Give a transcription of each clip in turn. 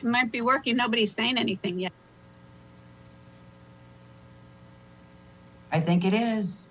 might be working. Nobody's saying anything yet. I think it is.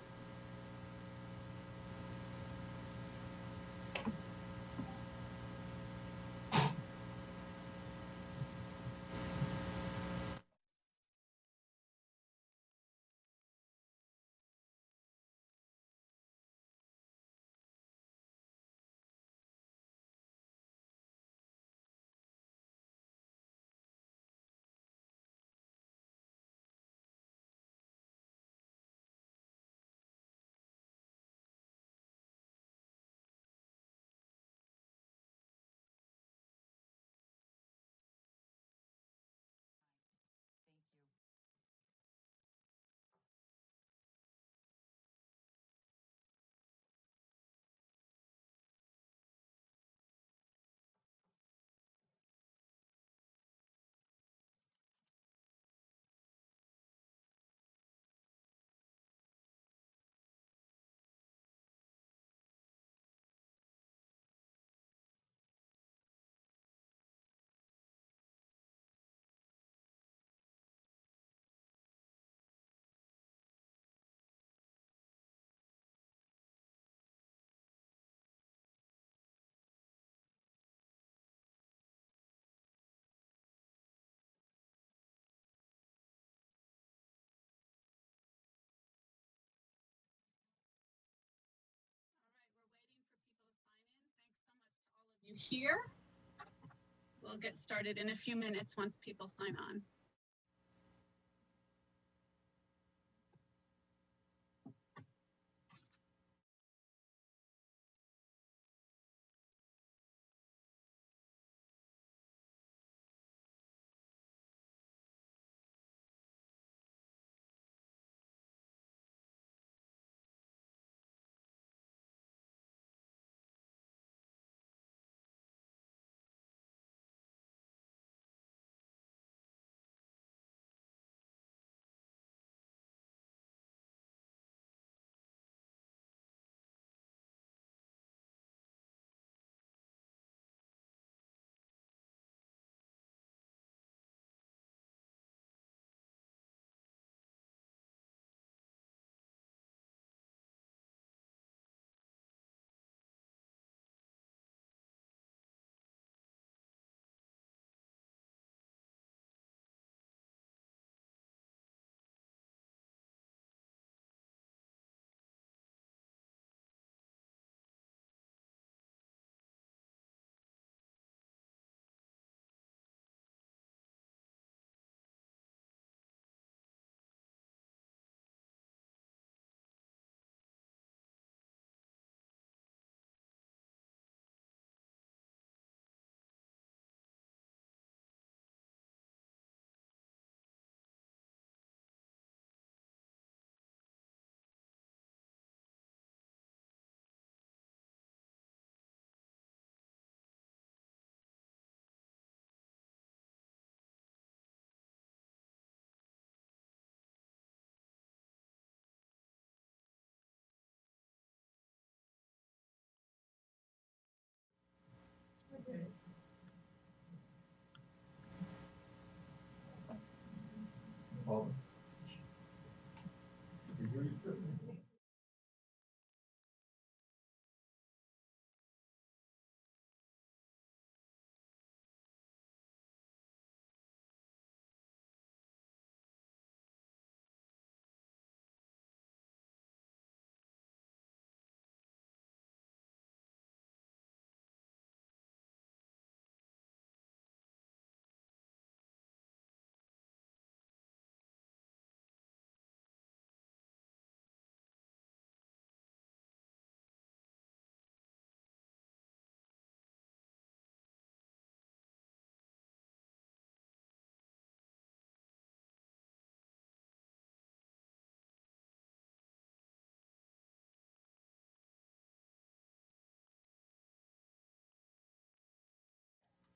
You here? We'll get started in a few minutes once people sign on.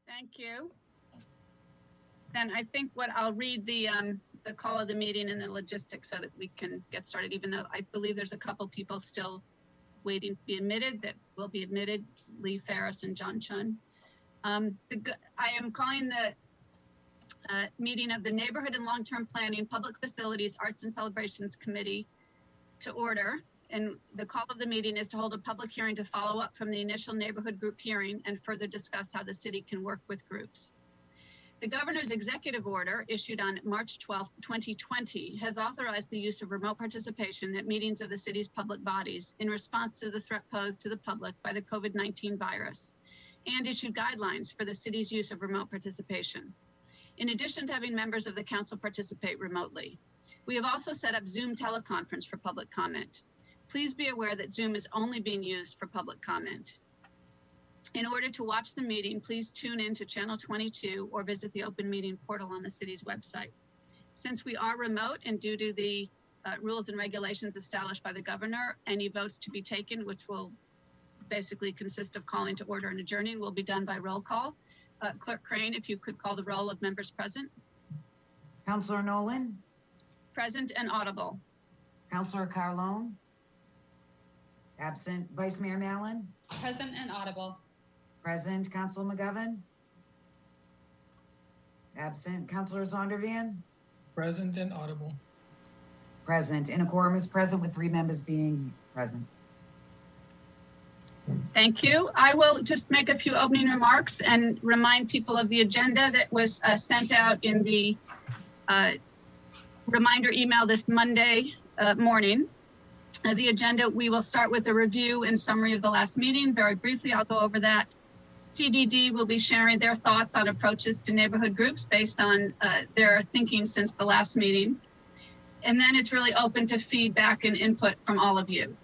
Thank you. Then I think what I'll read the call of the meeting and the logistics so that we can get started, even though I believe there's a couple people still waiting to be admitted that will be admitted, Lee Ferris and John Chun. I am calling the meeting of the Neighborhood and Long-Term Planning, Public Facilities, Arts and Celebrations Committee to order. And the call of the meeting is to hold a public hearing to follow up from the initial neighborhood group hearing and further discuss how the city can work with groups. The governor's executive order issued on March 12, 2020 has authorized the use of remote participation at meetings of the city's public bodies in response to the threat posed to the public by the COVID-19 virus, and issued guidelines for the city's use of remote participation. In addition to having members of the council participate remotely, we have also set up Zoom teleconference for public comment. Please be aware that Zoom is only being used for public comment. In order to watch the meeting, please tune in to channel 22 or visit the open meeting portal on the city's website. Since we are remote and due to the rules and regulations established by the governor, any votes to be taken, which will basically consist of calling to order and adjourning, will be done by roll call. Clerk Crane, if you could call the roll of members present. Councilor Nolan, Present and audible. Councilor Carlone, absent. Vice Mayor Mallon, Present and audible. present. Councilor McGovern, absent. Councilor Zondervan, Present and audible. present. And a quorum is present with 3 members being present. Thank you. I will just make a few opening remarks and remind people of the agenda that was sent out in the reminder email this Monday morning. The agenda, we will start with a review and summary of the last meeting. Very briefly, I'll go over that. CDD will be sharing their thoughts on approaches to neighborhood groups based on their thinking since the last meeting. And then it's really open to feedback and input from all of you.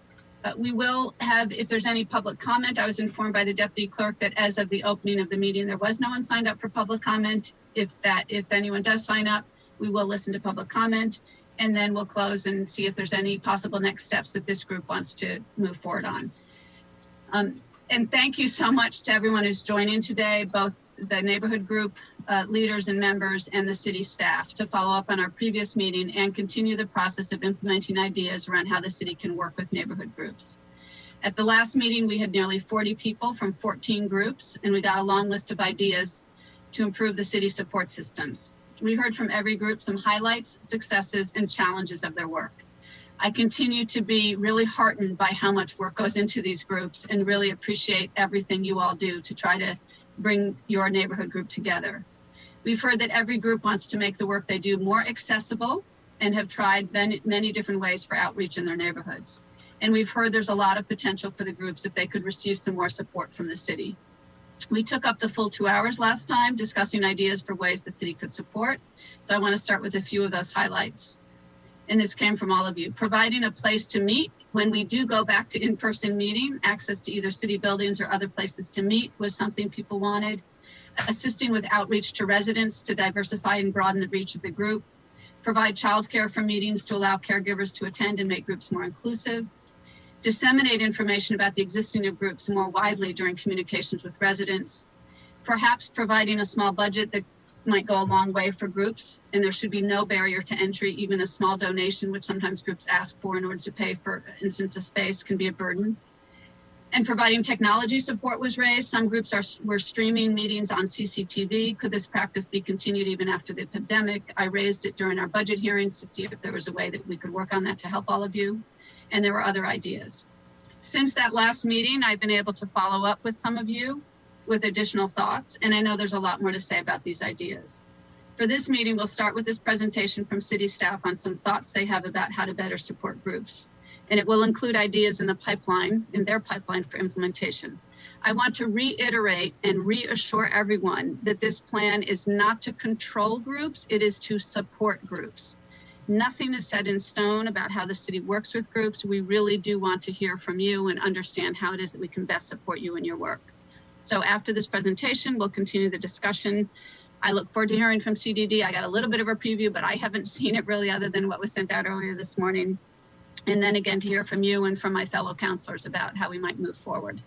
We will have, if there's any public comment, I was informed by the deputy clerk that as of the opening of the meeting, there was no one signed up for public comment. If anyone does sign up, we will listen to public comment, and then we'll close and see if there's any possible next steps that this group wants to move forward on. And thank you so much to everyone who's joining today, both the neighborhood group leaders and members and the city staff, to follow up on our previous meeting and continue the process of implementing ideas around how the city can work with neighborhood groups. At the last meeting, we had nearly 40 people from 14 groups, and we got a long list of ideas to improve the city support systems. We heard from every group some highlights, successes, and challenges of their work. I continue to be really heartened by how much work goes into these groups and really appreciate everything you all do to try to bring your neighborhood group together. We've heard that every group wants to make the work they do more accessible and have tried many different ways for outreach in their neighborhoods. And we've heard there's a lot of potential for the groups if they could receive some more support from the city. We took up the full 2 hours last time discussing ideas for ways the city could support. So I want to start with a few of those highlights. And this came from all of you. Providing a place to meet when we do go back to in-person meeting, access to either city buildings or other places to meet was something people wanted. Assisting with outreach to residents to diversify and broaden the reach of the group. Provide childcare for meetings to allow caregivers to attend and make groups more inclusive. Disseminate information about the existing of groups more widely during communications with residents. Perhaps providing a small budget that might go a long way for groups, and there should be no barrier to entry. Even a small donation, which sometimes groups ask for in order to pay for instance of space, can be a burden. And providing technology support was raised. Some groups were streaming meetings on CCTV. Could this practice be continued even after the pandemic? I raised it during our budget hearings to see if there was a way that we could work on that to help all of you. And there were other ideas. Since that last meeting, I've been able to follow up with some of you with additional thoughts, and I know there's a lot more to say about these ideas. For this meeting, we'll start with this presentation from city staff on some thoughts they have about how to better support groups. And it will include ideas in the pipeline, in their pipeline for implementation. I want to reiterate and reassure everyone that this plan is not to control groups, it is to support groups. Nothing is set in stone about how the city works with groups. We really do want to hear from you and understand how it is that we can best support you in your work. So after this presentation, we'll continue the discussion. I look forward to hearing from CDD. I got a little bit of a preview, but I haven't seen it really other than what was sent out earlier this morning. And then again, to hear from you and from my fellow councilors about how we might move forward.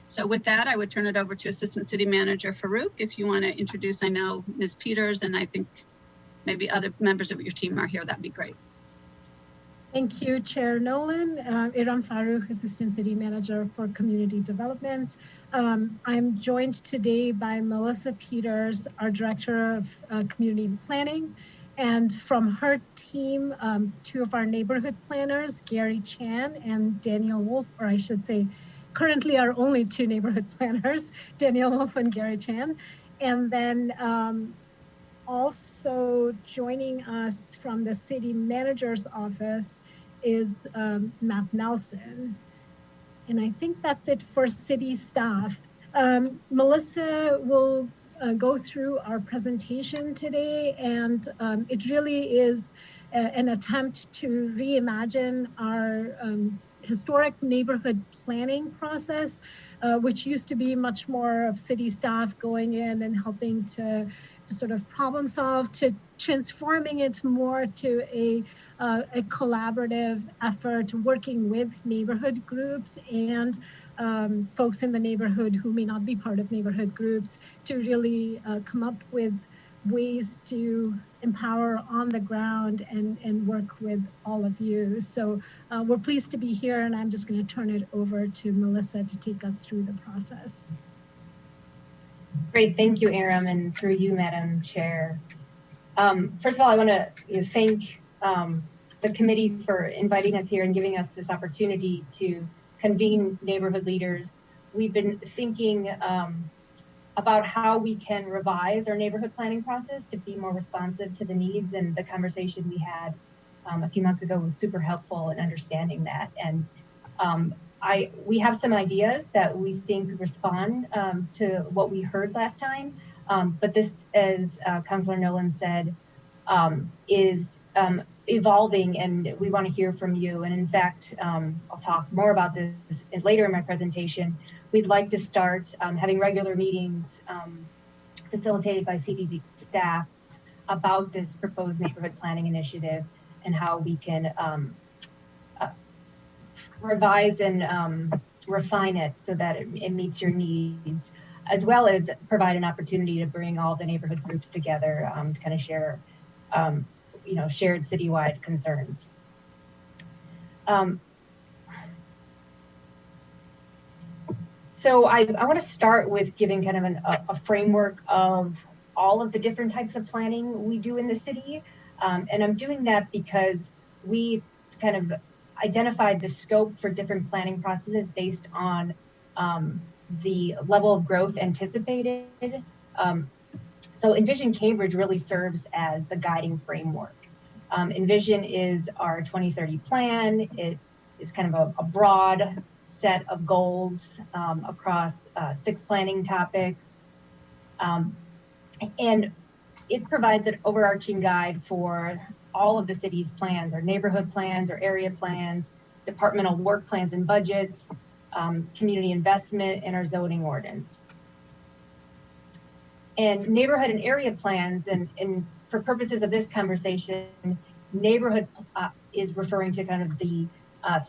So with that, I would turn it over to Assistant City Manager Farouk. If you want to introduce, I know Ms. Peters, and I think maybe other members of your team are here, that'd be great. Thank you, Chair Nolan. Iram Farouk, Assistant City Manager for Community Development. I'm joined today by Melissa Peters, our Director of Community Planning. And from her team, two of our neighborhood planners, Gary Chan and Daniel Wolf, or I should say, currently our only two neighborhood planners, Daniel Wolf and Gary Chan. And then also joining us from the city manager's office is Matt Nelson. And I think that's it for city staff. Melissa will go through our presentation today, and it really is an attempt to reimagine our historic neighborhood planning process, which used to be much more of city staff going in and helping to sort of problem solve, to transforming it more to a collaborative effort, working with neighborhood groups and folks in the neighborhood who may not be part of neighborhood groups to really come up with ways to empower on the ground and work with all of you. So we're pleased to be here, and I'm just going to turn it over to Melissa to take us through the process. Great, thank you, Aram, and through you, Madam Chair. First of all, I want to thank the committee for inviting us here and giving us this opportunity to convene neighborhood leaders. We've been thinking about how we can revise our neighborhood planning process to be more responsive to the needs, and the conversation we had a few months ago was super helpful in understanding that. And we have some ideas that we think respond to what we heard last time, but this, as Councilor Nolan said, is evolving, and we want to hear from you. And in fact, I'll talk more about this later in my presentation. We'd like to start having regular meetings facilitated by CDD staff about this proposed neighborhood planning initiative and how we can revise and refine it so that it meets your needs, as well as provide an opportunity to bring all the neighborhood groups together to kind of share, shared citywide concerns. So I want to start with giving kind of a framework of all of the different types of planning we do in the city. And I'm doing that because we kind of identified the scope for different planning processes based on the level of growth anticipated. So Envision Cambridge really serves as the guiding framework. Envision is our 2030 plan. It is kind of a broad set of goals across 6 planning topics. And it provides an overarching guide for all of the city's plans, our neighborhood plans, our area plans, departmental work plans and budgets, community investment, and our zoning ordinance. And neighborhood and area plans, and for purposes of this conversation, neighborhood is referring to kind of the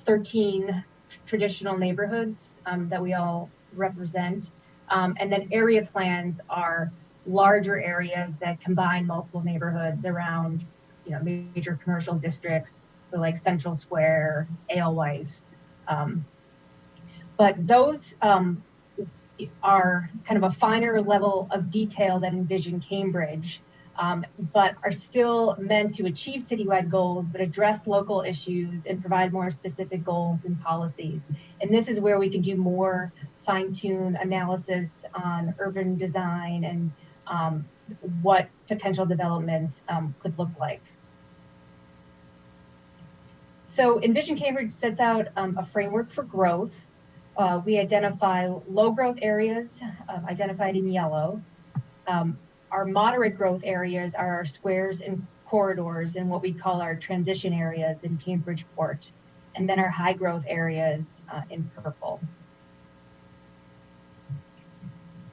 13 traditional neighborhoods that we all represent. And then area plans are larger areas that combine multiple neighborhoods around major commercial districts, so like Central Square, Alewife. But those are kind of a finer level of detail than Envision Cambridge, but are still meant to achieve citywide goals, but address local issues and provide more specific goals and policies. And this is where we can do more fine-tune analysis on urban design and what potential development could look like. So Envision Cambridge sets out a framework for growth. We identify low growth areas, identified in yellow. Our moderate growth areas are our squares and corridors and what we call our transition areas in Cambridgeport, and then our high growth areas in purple.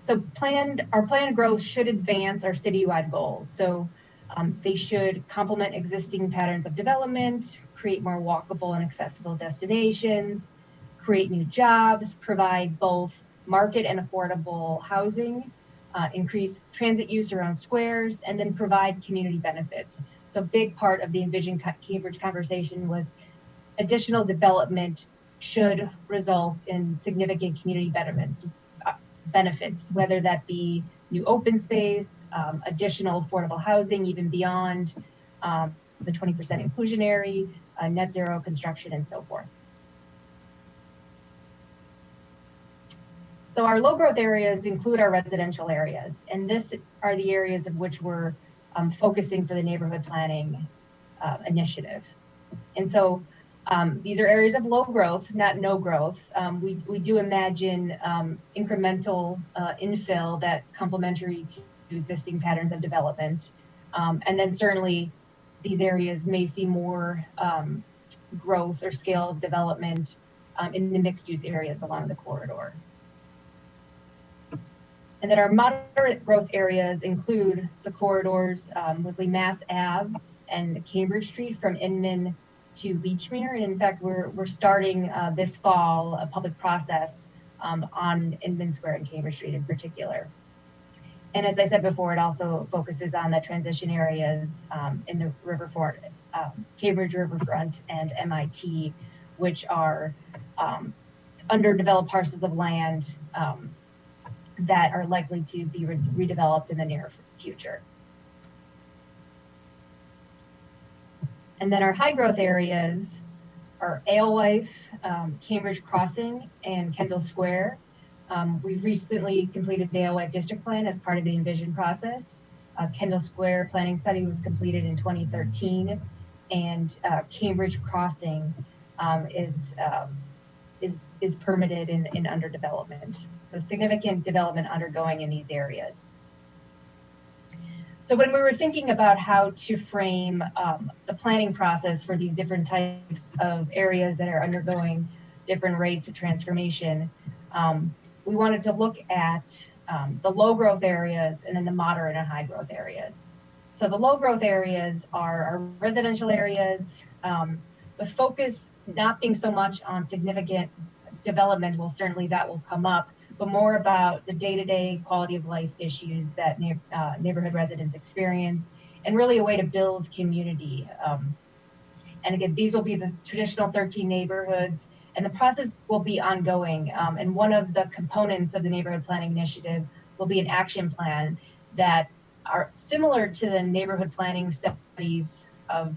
So our planned growth should advance our citywide goals. So they should complement existing patterns of development, create more walkable and accessible destinations, create new jobs, provide both market and affordable housing, increase transit use around squares, and then provide community benefits. So a big part of the Envision Cambridge conversation was additional development should result in significant community benefits, whether that be new open space, additional affordable housing, even beyond the 20% inclusionary, net zero construction, and so forth. So our low growth areas include our residential areas, and this are the areas of which we're focusing for the neighborhood planning initiative. And so these are areas of low growth, not no growth. We do imagine incremental infill that's complementary to existing patterns of development. And then certainly these areas may see more growth or scale of development in the mixed use areas along the corridor. And then our moderate growth areas include the corridors, mostly Mass Ave and Cambridge Street from Inman to Beechmere. And in fact, we're starting this fall a public process on Inman Square and Cambridge Street in particular. And as I said before, it also focuses on the transition areas in the riverfront, Cambridge Riverfront and MIT, which are underdeveloped parcels of land that are likely to be redeveloped in the near future. And then our high growth areas are Alewife, Cambridge Crossing, and Kendall Square. We've recently completed the Alewife District Plan as part of the Envision process. Kendall Square planning study was completed in 2013, and Cambridge Crossing is permitted and under development. So significant development undergoing in these areas. So when we were thinking about how to frame the planning process for these different types of areas that are undergoing different rates of transformation, we wanted to look at the low growth areas and then the moderate and high growth areas. So the low growth areas are our residential areas, the focus not being so much on significant development, well, certainly that will come up, but more about the day-to-day quality of life issues that neighborhood residents experience, and really a way to build community. And again, these will be the traditional 13 neighborhoods, and the process will be ongoing. And one of the components of the neighborhood planning initiative will be an action plan that are similar to the neighborhood planning studies of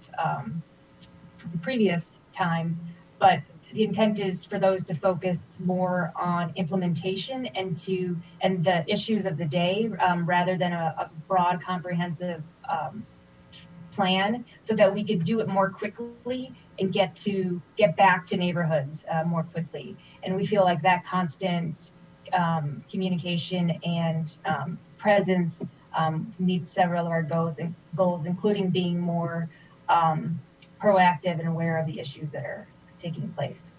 previous times, but the intent is for those to focus more on implementation and the issues of the day, rather than a broad, comprehensive plan, so that we could do it more quickly and get back to neighborhoods more quickly. And we feel like that constant communication and presence meets several of our goals, including being more proactive and aware of the issues that are taking place.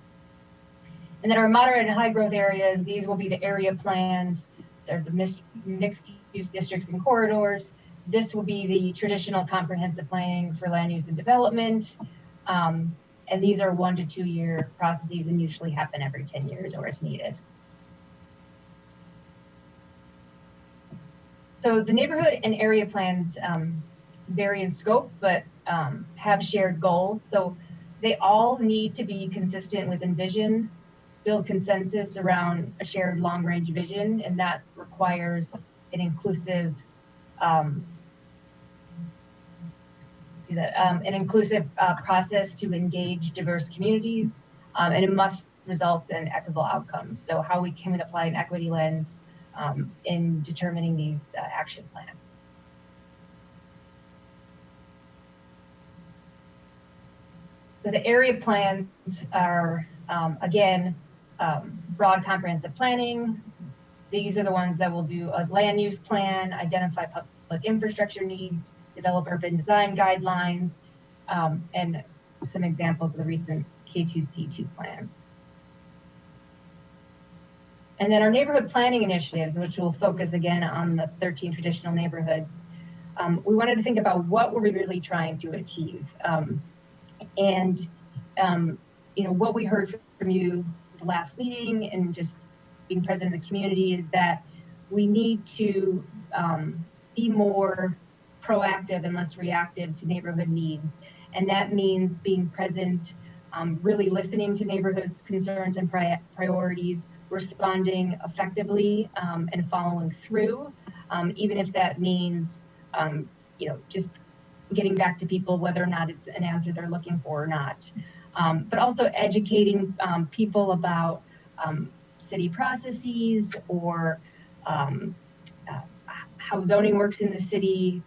And then our moderate and high growth areas, these will be the area plans. They're the mixed use districts and corridors. This will be the traditional comprehensive planning for land use and development. And these are 1 to 2 year processes and usually happen every 10 years or as needed. So the neighborhood and area plans vary in scope, but have shared goals. So they all need to be consistent with Envision, build consensus around a shared long-range vision, and that requires an inclusive process to engage diverse communities, and it must result in equitable outcomes. So how we can apply an equity lens in determining these action plans. So the area plans are, again, broad comprehensive planning. These are the ones that will do a land use plan, identify public infrastructure needs, develop urban design guidelines, and some examples of the recent K2C2 plans. And then our neighborhood planning initiatives, which will focus again on the 13 traditional neighborhoods. We wanted to think about what were we really trying to achieve. What we heard from you the last meeting and just being present in the community is that we need to be more proactive and less reactive to neighborhood needs. And that means being present really listening to neighborhoods' concerns and priorities, responding effectively, and following through, even if that means, just getting back to people whether or not it's an answer they're looking for or not. But also educating people about city processes or how zoning works in the city,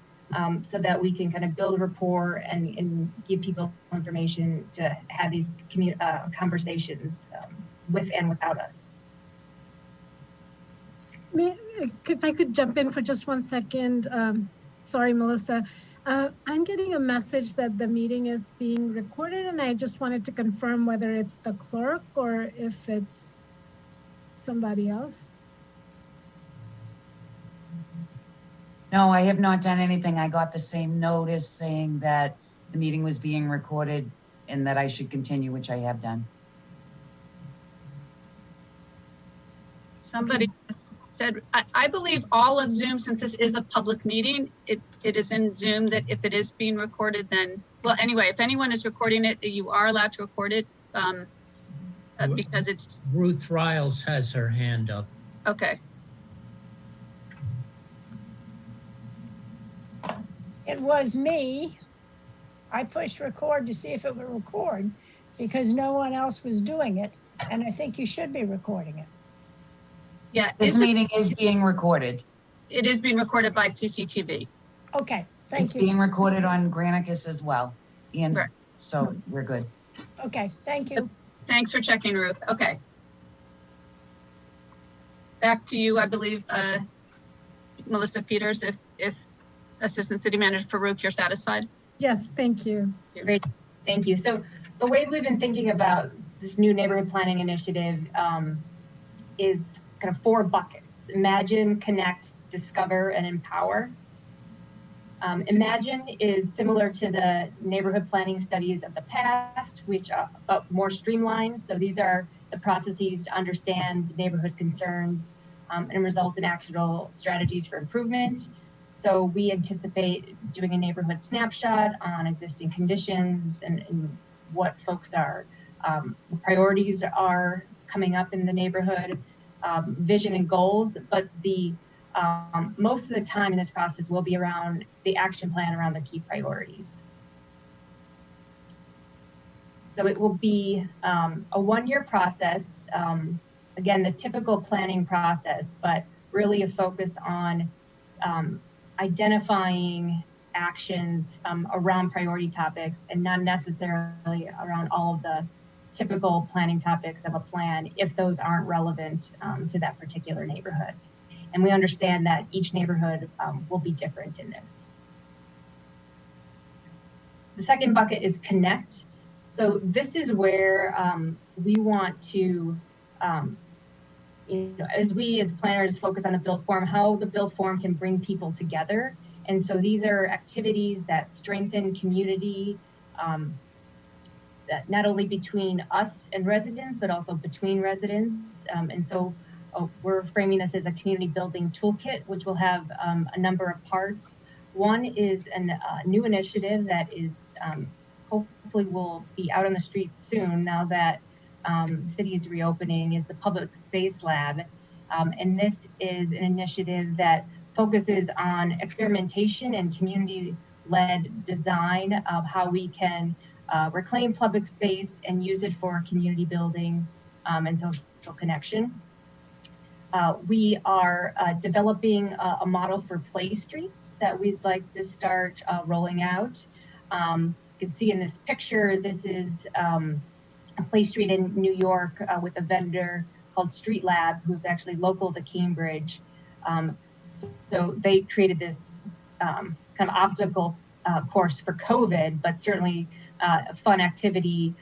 so that we can kind of build rapport and give people information to have these conversations with and without us. If I could jump in for just 1 second. Sorry, Melissa. I'm getting a message that the meeting is being recorded, and I just wanted to confirm whether it's the clerk or if it's somebody else. No, I have not done anything. I got the same notice saying that the meeting was being recorded and that I should continue, which I have done. Somebody said, I believe all of Zoom, since this is a public meeting, it is in Zoom that if it is being recorded, then, well, anyway, if anyone is recording it, you are allowed to record it because it's. Ruth Riles has her hand up. Okay. It was me. I pushed record to see if it would record because no one else was doing it. And I think you should be recording it. Yeah. This meeting is being recorded. It is being recorded by CCTV. Okay, thank you. It's being recorded on Granicus as well. And right. So we're good. Okay, thank you. Thanks for checking, Ruth. Okay. Back to you, I believe, Melissa Peters, if Assistant City Manager Farouk, you're satisfied? Yes, thank you. Great, thank you. So the way we've been thinking about this new neighborhood planning initiative is kind of 4 buckets: imagine, connect, discover, and empower. Imagine is similar to the neighborhood planning studies of the past, which are more streamlined. So these are the processes to understand neighborhood concerns and result in actionable strategies for improvement. So we anticipate doing a neighborhood snapshot on existing conditions and what folks are, priorities are coming up in the neighborhood, vision and goals, but the most of the time in this process will be around the action plan around the key priorities. So it will be a 1-year process, again, the typical planning process, but really a focus on identifying actions around priority topics and not necessarily around all of the typical planning topics of a plan if those aren't relevant to that particular neighborhood. And we understand that each neighborhood will be different in this. The second bucket is connect. So this is where we want to, as we as planners focus on the build form, how the build form can bring people together. And so these are activities that strengthen community, that not only between us and residents, but also between residents. And so we're framing this as a community building toolkit, which will have a number of parts. One is a new initiative that is hopefully will be out on the streets soon now that the city is reopening, is the Public Space Lab. And this is an initiative that focuses on experimentation and community-led design of how we can reclaim public space and use it for community building and social connection. We are developing a model for play streets that we'd like to start rolling out. You can see in this picture, this is a play street in New York with a vendor called Street Lab, who's actually local to Cambridge. So they created this kind of obstacle course for COVID, but certainly a fun activity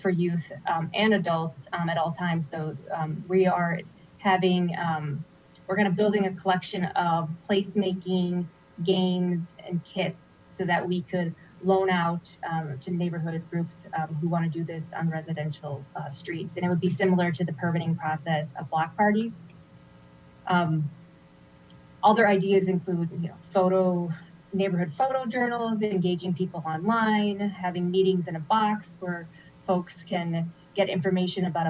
for youth and adults at all times. So we are having, we're going to building a collection of placemaking games and kits so that we could loan out to neighborhood groups who want to do this on residential streets. And it would be similar to the permitting process of block parties. Other ideas include, neighborhood photo journals, engaging people online, having meetings in a box where folks can get information about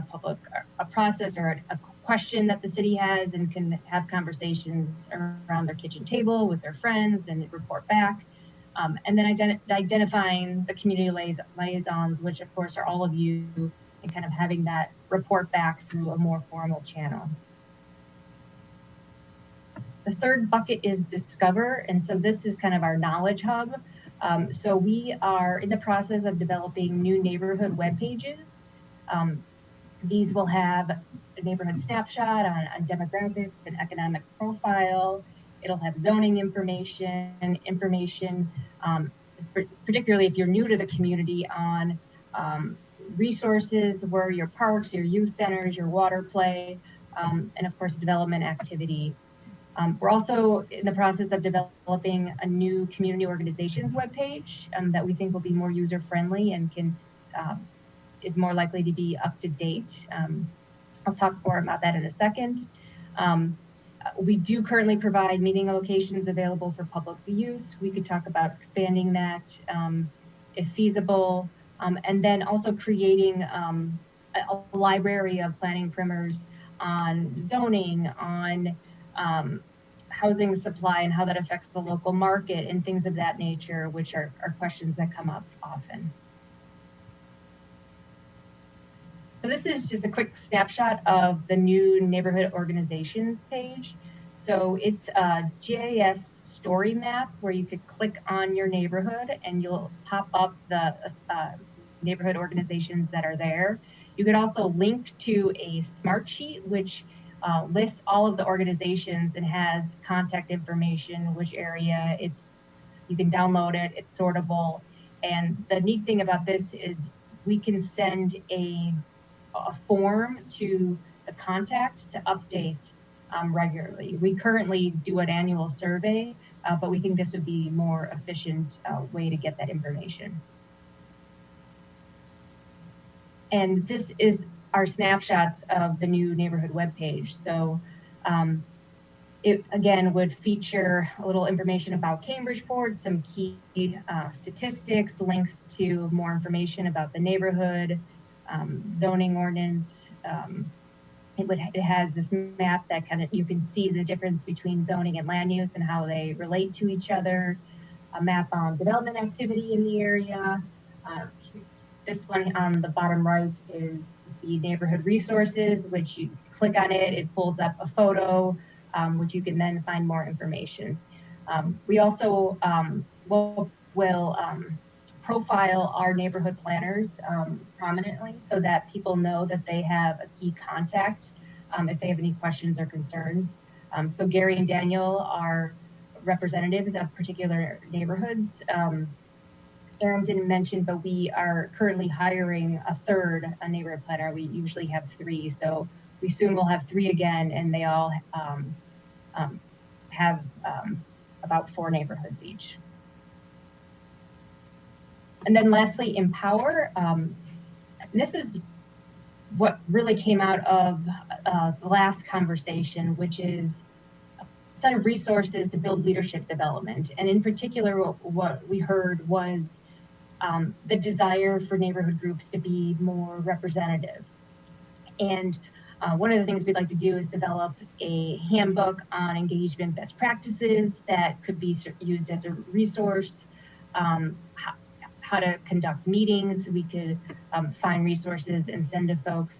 a process or a question that the city has, and can have conversations around their kitchen table with their friends and report back. And then identifying the community liaisons, which of course are all of you, and kind of having that report back through a more formal channel. The third bucket is discover, and so this is kind of our knowledge hub. So we are in the process of developing new neighborhood web pages. These will have a neighborhood snapshot on demographics and economic profile. It'll have zoning information, particularly if you're new to the community, on resources, where your parks, your youth centers, your water play, and of course, development activity. We're also in the process of developing a new community organizations webpage that we think will be more user-friendly and is more likely to be up to date. I'll talk more about that in a second. We do currently provide meeting locations available for public use. We could talk about expanding that if feasible, and then also creating a library of planning primers on zoning, on housing supply and how that affects the local market and things of that nature, which are questions that come up often. So this is just a quick snapshot of the new neighborhood organizations page. So it's a GIS story map where you could click on your neighborhood and you'll pop up the neighborhood organizations that are there. You could also link to a smart sheet, which lists all of the organizations and has contact information, which area you can download it, it's sortable. And the neat thing about this is we can send a form to the contact to update regularly. We currently do an annual survey, but we think this would be a more efficient way to get that information. And this is our snapshots of the new neighborhood webpage. So it again would feature a little information about Cambridgeport, some key statistics, links to more information about the neighborhood, zoning ordinance. It has this map that kind of, you can see the difference between zoning and land use and how they relate to each other. A map on development activity in the area. This one on the bottom right is the neighborhood resources, which you click on it, it pulls up a photo, which you can then find more information. We also will profile our neighborhood planners prominently so that people know that they have a key contact if they have any questions or concerns. So Gary and Daniel are representatives of particular neighborhoods. Aaron didn't mention, but we are currently hiring a neighborhood planner. We usually have 3, so we soon will have 3 again, and they all have about 4 neighborhoods each. And then lastly, empower. This is what really came out of the last conversation, which is a set of resources to build leadership development. And in particular, what we heard was the desire for neighborhood groups to be more representative. And one of the things we'd like to do is develop a handbook on engagement best practices that could be used as a resource, how to conduct meetings. We could find resources and send to folks.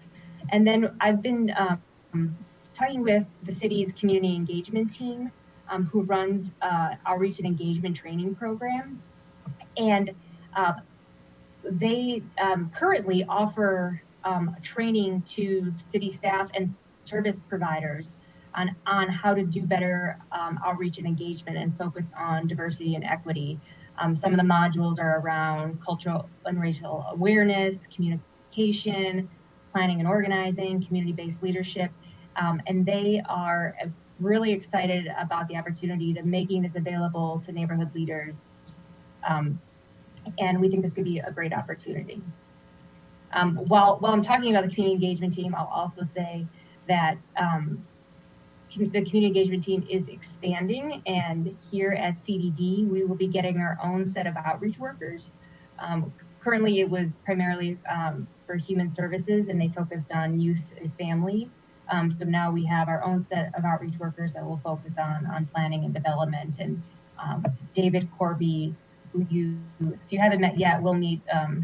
And then I've been talking with the city's community engagement team who runs outreach and engagement training program. And they currently offer training to city staff and service providers on how to do better outreach and engagement and focus on diversity and equity. Some of the modules are around cultural and racial awareness, communication, planning and organizing, community-based leadership, and they are really excited about the opportunity to making this available to neighborhood leaders. And we think this could be a great opportunity. While I'm talking about the community engagement team, I'll also say that the community engagement team is expanding, and here at CDD, we will be getting our own set of outreach workers. currently it was primarily for human services, and they focused on youth and family. So now we have our own set of outreach workers that will focus on planning and development. And David Corby, who if you haven't met yet, we'll meet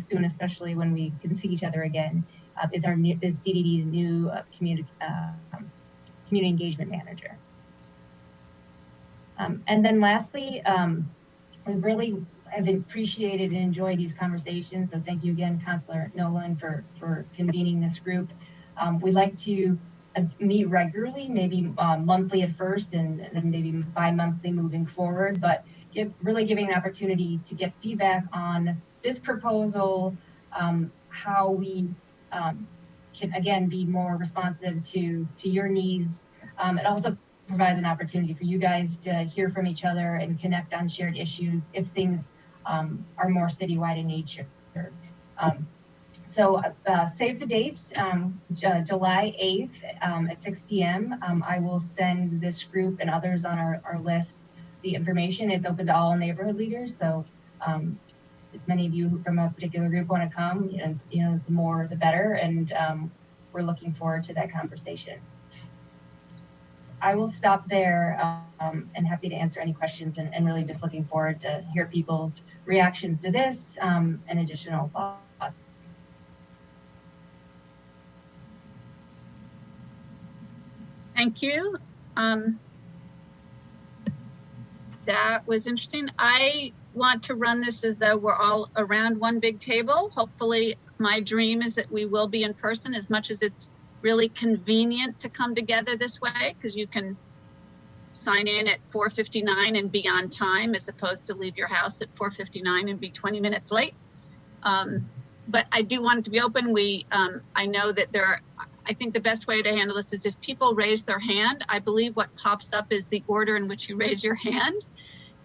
soon, especially when we can see each other again, is CDD's new community engagement manager. And then lastly, we really have appreciated and enjoyed these conversations. So thank you again, Councilor Nolan, for convening this group. We'd like to meet regularly, maybe monthly at first, and then maybe bi-monthly moving forward, but really giving an opportunity to get feedback on this proposal, how we can, again, be more responsive to your needs. It also provides an opportunity for you guys to hear from each other and connect on shared issues if things are more citywide in nature. So save the date, July 8th at 6 p.m. I will send this group and others on our list the information. It's open to all neighborhood leaders. So as many of you from a particular group want to come, the more the better. And we're looking forward to that conversation. I will stop there and happy to answer any questions, and really just looking forward to hear people's reactions to this and additional thoughts. Thank you. That was interesting. I want to run this as though we're all around one big table. Hopefully, my dream is that we will be in person, as much as it's really convenient to come together this way, because you can sign in at 4:59 and be on time, as opposed to leave your house at 4:59 and be 20 minutes late. But I do want it to be open. I know that I think the best way to handle this is if people raise their hand. I believe what pops up is the order in which you raise your hand,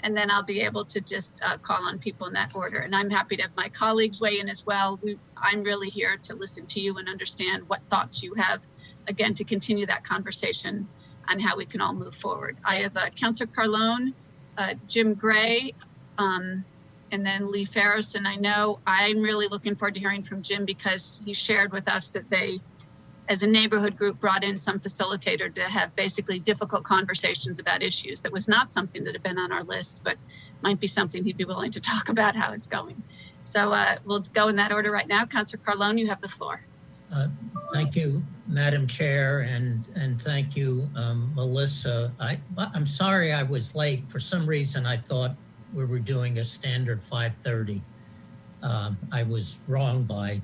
and then I'll be able to just call on people in that order. And I'm happy to have my colleagues weigh in as well. I'm really here to listen to you and understand what thoughts you have, again, to continue that conversation on how we can all move forward. I have Councilor Carlone, Jim Gray, and then Lee Ferris. And I know I'm really looking forward to hearing from Jim, because he shared with us that they, as a neighborhood group, brought in some facilitator to have basically difficult conversations about issues. That was not something that had been on our list, but might be something he'd be willing to talk about how it's going. So we'll go in that order right now. Councilor Carlone, you have the floor. Thank you, Madam Chair, and thank you, Melissa. I'm sorry I was late. For some reason, I thought we were doing a standard 5:30. I was wrong by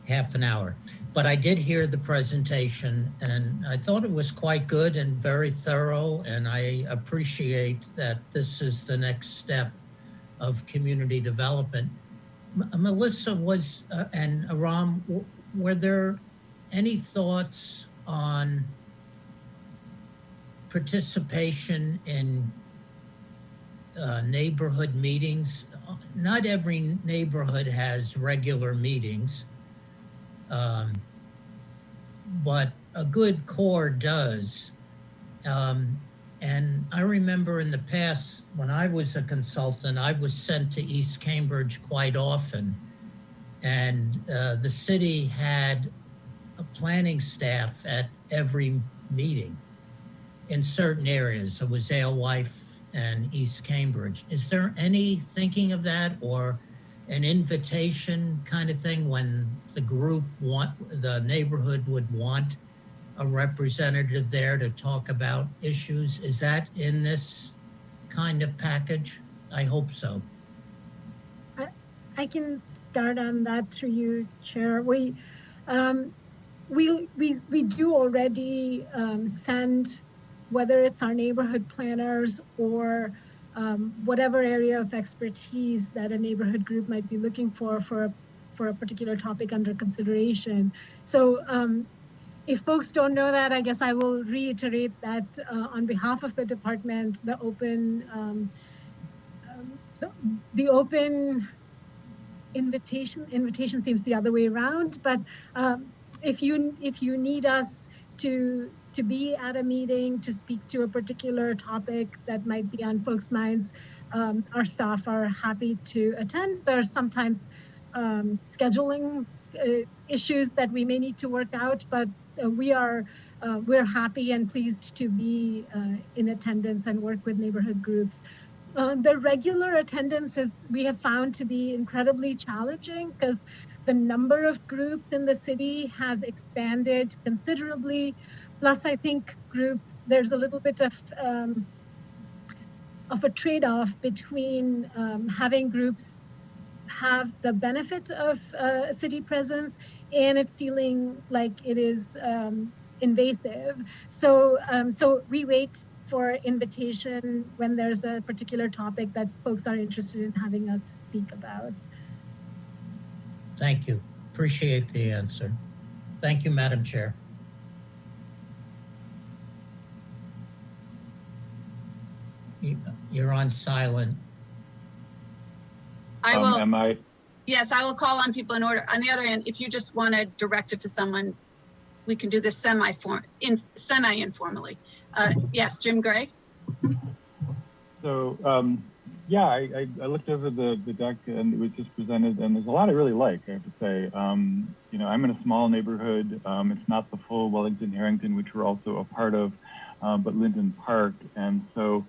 half an hour. But I did hear the presentation, and I thought it was quite good and very thorough, and I appreciate that this is the next step of community development. Melissa and Aram, were there any thoughts on participation in neighborhood meetings? Not every neighborhood has regular meetings. But a good core does. And I remember in the past, when I was a consultant, I was sent to East Cambridge quite often. And the city had a planning staff at every meeting in certain areas. It was Alewife and East Cambridge. Is there any thinking of that, or an invitation kind of thing when the neighborhood would want a representative there to talk about issues? Is that in this kind of package? I hope so. I can start on that through you, Chair. We do already send, whether it's our neighborhood planners or whatever area of expertise that a neighborhood group might be looking for a particular topic under consideration. So if folks don't know that, I guess I will reiterate that on behalf of the department, the open invitation seems the other way around, but if you need us to be at a meeting to speak to a particular topic that might be on folks' minds, our staff are happy to attend. There's sometimes scheduling issues that we may need to work out, but we're happy and pleased to be in attendance and work with neighborhood groups. The regular attendance we have found to be incredibly challenging because the number of groups in the city has expanded considerably. Plus, I think there's a little bit of a trade-off between having groups have the benefit of city presence and it feeling like it is invasive. So we wait for invitation when there's a particular topic that folks are interested in having us speak about. Thank you. Appreciate the answer. Thank you, Madam Chair. You're on silent. I will. Am I? Yes, I will call on people in order. On the other hand, if you just want to direct it to someone, we can do this semi-informally. Yes, Jim Gray. So, yeah, I looked over the deck and it was just presented, and there's a lot I really like, I have to say. You know, I'm in a small neighborhood. It's not the full Wellington Harrington, which we're also a part of, but Linden Park. And so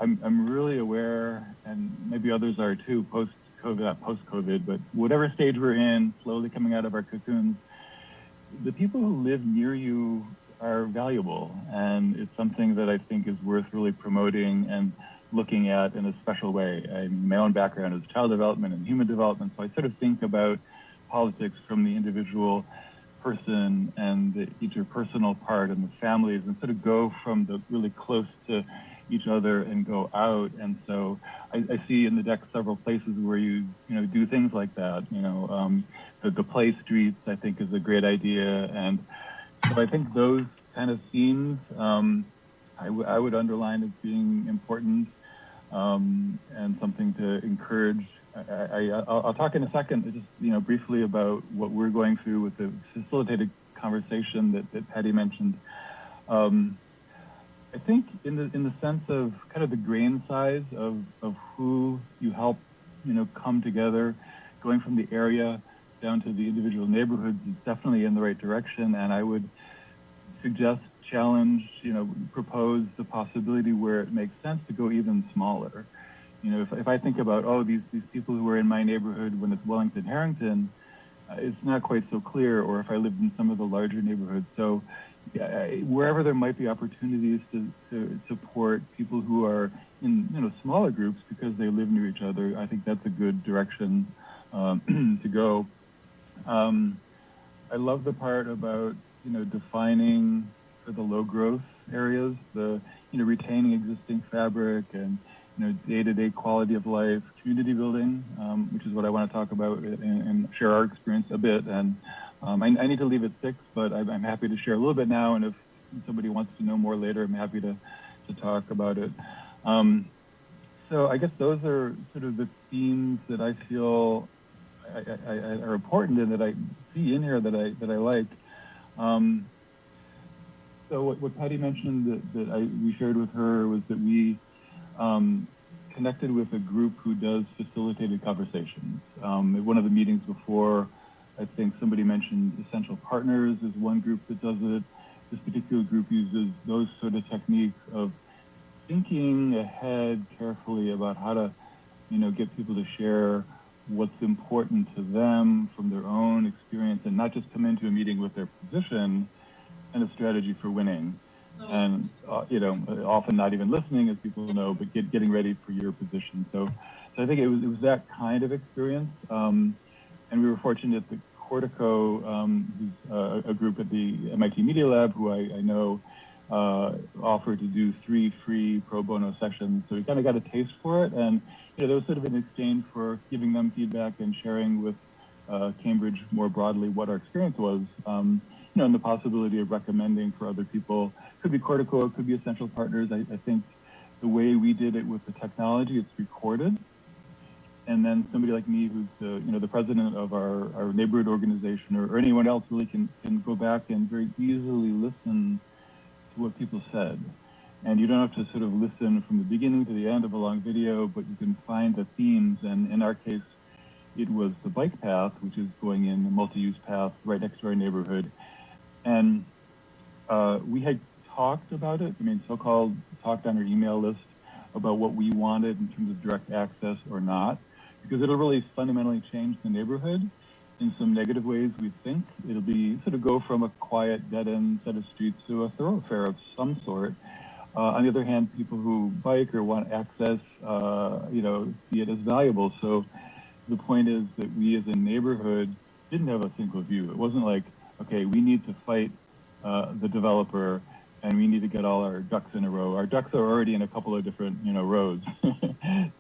I'm really aware, and maybe others are too, post-COVID, not post-COVID, but whatever stage we're in, slowly coming out of our cocoons, the people who live near you are valuable. And it's something that I think is worth really promoting and looking at in a special way. My own background is child development and human development, so I sort of think about politics from the individual person and the interpersonal part and the families, and sort of go from the really close to each other and go out. And so I see in the deck several places where you do things like that. The play streets, I think, is a great idea. And so I think those kind of themes I would underline as being important and something to encourage. I'll talk in a second just briefly about what we're going through with the facilitated conversation that Patty mentioned. I think in the sense of kind of the grain size of who you help come together, going from the area down to the individual neighborhoods is definitely in the right direction. And I would suggest, challenge, propose the possibility where it makes sense to go even smaller. If I think about, these people who are in my neighborhood when it's Wellington Harrington, it's not quite so clear, or if I lived in some of the larger neighborhoods. So wherever there might be opportunities to support people who are in smaller groups because they live near each other, I think that's a good direction to go. I love the part about defining for the low growth areas, the retaining existing fabric and day-to-day quality of life, community building, which is what I want to talk about and share our experience a bit. And I need to leave at 6, but I'm happy to share a little bit now. And if somebody wants to know more later, I'm happy to talk about it. So I guess those are sort of the themes that I feel are important and that I see in here that I like. So what Patty mentioned that we shared with her was that we connected with a group who does facilitated conversations. At one of the meetings before, I think somebody mentioned Essential Partners is one group that does it. This particular group uses those sort of techniques of thinking ahead carefully about how to, get people to share what's important to them from their own experience and not just come into a meeting with their position and a strategy for winning. And, often not even listening, as people know, but getting ready for your position. So I think it was that kind of experience. And we were fortunate that Cortico, who's a group at the MIT Media Lab, who I know, offered to do 3 free pro bono sessions. So we kind of got a taste for it. And, there was sort of an exchange for giving them feedback and sharing with Cambridge more broadly what our experience was. And the possibility of recommending for other people. Could be Cortico, it could be Essential Partners. I think the way we did it with the technology, it's recorded. And then somebody like me, who's the president of our neighborhood organization, or anyone else really can go back and very easily listen to what people said. And you don't have to sort of listen from the beginning to the end of a long video, but you can find the themes. And in our case, it was the bike path, which is going in a multi-use path right next to our neighborhood. And we had talked about it, so-called talked on our email list about what we wanted in terms of direct access or not, because it'll really fundamentally change the neighborhood in some negative ways, we think. It'll be sort of go from a quiet dead-end set of streets to a thoroughfare of some sort. On the other hand, people who bike or want access, see it as valuable. So the point is that we as a neighborhood didn't have a single view. It wasn't like, okay, we need to fight the developer and we need to get all our ducks in a row. Our ducks are already in a couple of different, rows.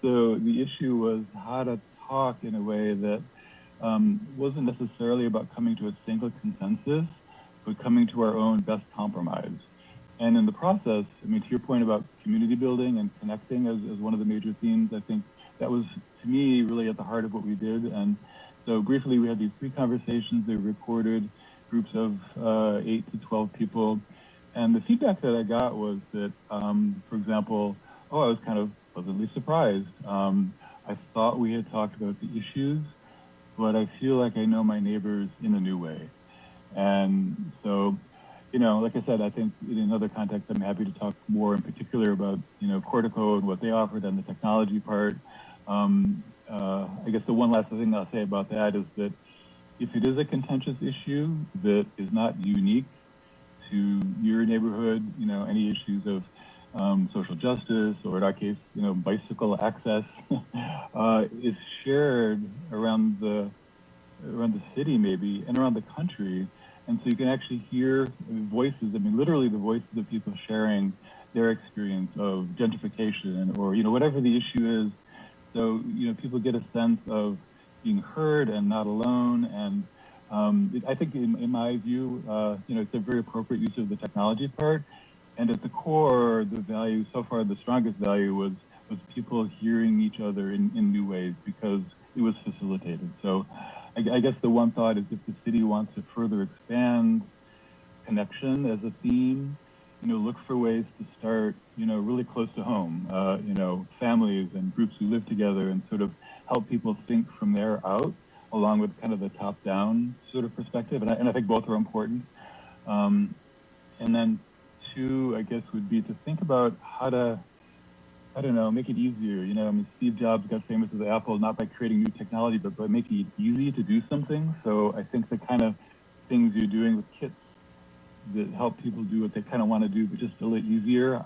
So the issue was how to talk in a way that wasn't necessarily about coming to a single consensus, but coming to our own best compromise. And in the process, to your point about community building and connecting as one of the major themes, I think that was, to me, really at the heart of what we did. And so briefly, we had these 3 conversations. They were recorded, groups of 8 to 12 people. And the feedback that I got was that, for example, I was kind of pleasantly surprised. I thought we had talked about the issues, but I feel like I know my neighbors in a new way. And so, like I said, I think in another context, I'm happy to talk more in particular about, Cortico and what they offered and the technology part. I guess the one last thing I'll say about that is that if it is a contentious issue that is not unique to your neighborhood, any issues of social justice, or in our case, bicycle access, is shared around the city maybe and around the country. And so you can actually hear voices, literally the voices of people sharing their experience of gentrification or, whatever the issue is. So, people get a sense of being heard and not alone. And I think in my view, it's a very appropriate use of the technology part. And at the core, the value, so far the strongest value was people hearing each other in new ways because it was facilitated. So I guess the one thought is if the city wants to further expand connection as a theme, look for ways to start, really close to home, families and groups who live together and sort of help people think from there out, along with kind of the top-down sort of perspective. And I think both are important. And then 2, I guess, would be to think about how to, make it easier. Steve Jobs got famous as Apple not by creating new technology, but by making it easy to do something. So I think the kind of things you're doing with kits that help people do what they kind of want to do, but just a little easier.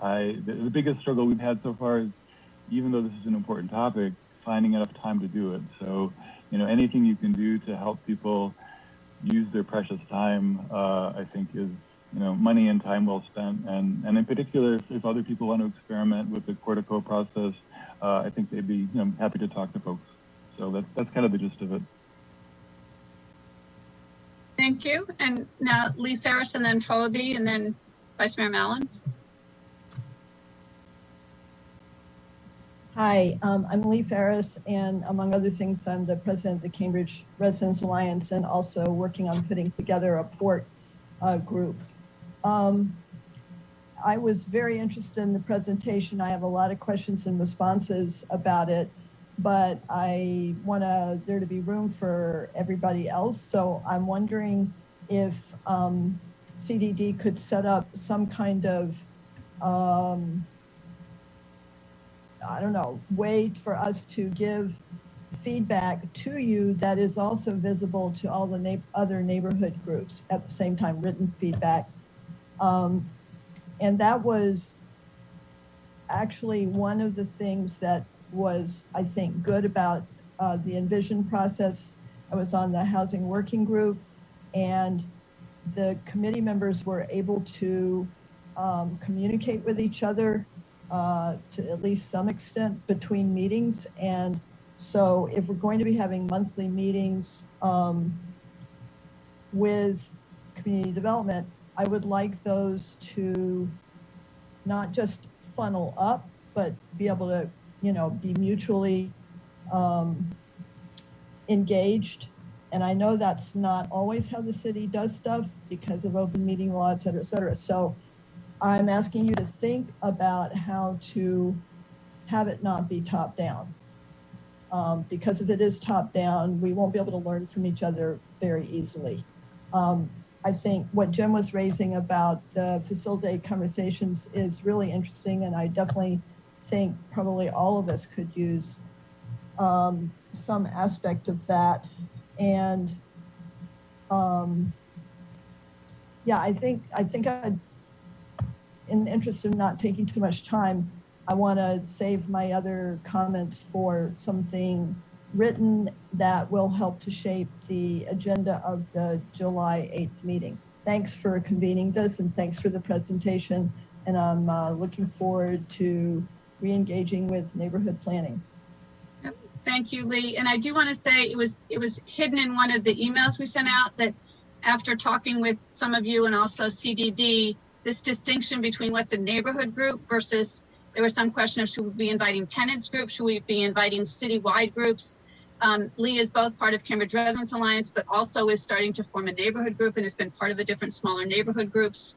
The biggest struggle we've had so far is, even though this is an important topic, finding enough time to do it. So, anything you can do to help people use their precious time, I think is, money and time well spent. And in particular, if other people want to experiment with the Cortico process, I think they'd be, happy to talk to folks. So that's kind of the gist of it. Thank you. And now Lee Ferris and then Phobie and then Vice Mayor Mallon. Hi, I'm Lee Ferris, and among other things, I'm the president of the Cambridge Residents Alliance and also working on putting together a port group. I was very interested in the presentation. I have a lot of questions and responses about it, but I want there to be room for everybody else. So I'm wondering if CDD could set up some kind of way for us to give feedback to you that is also visible to all the other neighborhood groups at the same time, written feedback. And that was actually one of the things that was, I think, good about the Envision process. I was on the Housing Working Group, and the committee members were able to communicate with each other to at least some extent between meetings. And so if we're going to be having monthly meetings with community development, I would like those to not just funnel up, but be able to, be mutually engaged. And I know that's not always how the city does stuff because of open meeting law, et cetera, et cetera. So I'm asking you to think about how to have it not be top down. Because if it is top down, we won't be able to learn from each other very easily. I think what Jim was raising about the facilitated conversations is really interesting, and I definitely think probably all of us could use some aspect of that. And yeah, I think in the interest of not taking too much time, I want to save my other comments for something written that will help to shape the agenda of the July 8th meeting. Thanks for convening this, and thanks for the presentation. And I'm looking forward to re-engaging with neighborhood planning. Yep. Thank you, Lee. And I do want to say it was hidden in one of the emails we sent out that after talking with some of you and also CDD, this distinction between what's a neighborhood group versus, there was some question of should we be inviting tenants groups, should we be inviting citywide groups? Lee is both part of Cambridge Residents Alliance, but also is starting to form a neighborhood group and has been part of a different smaller neighborhood groups.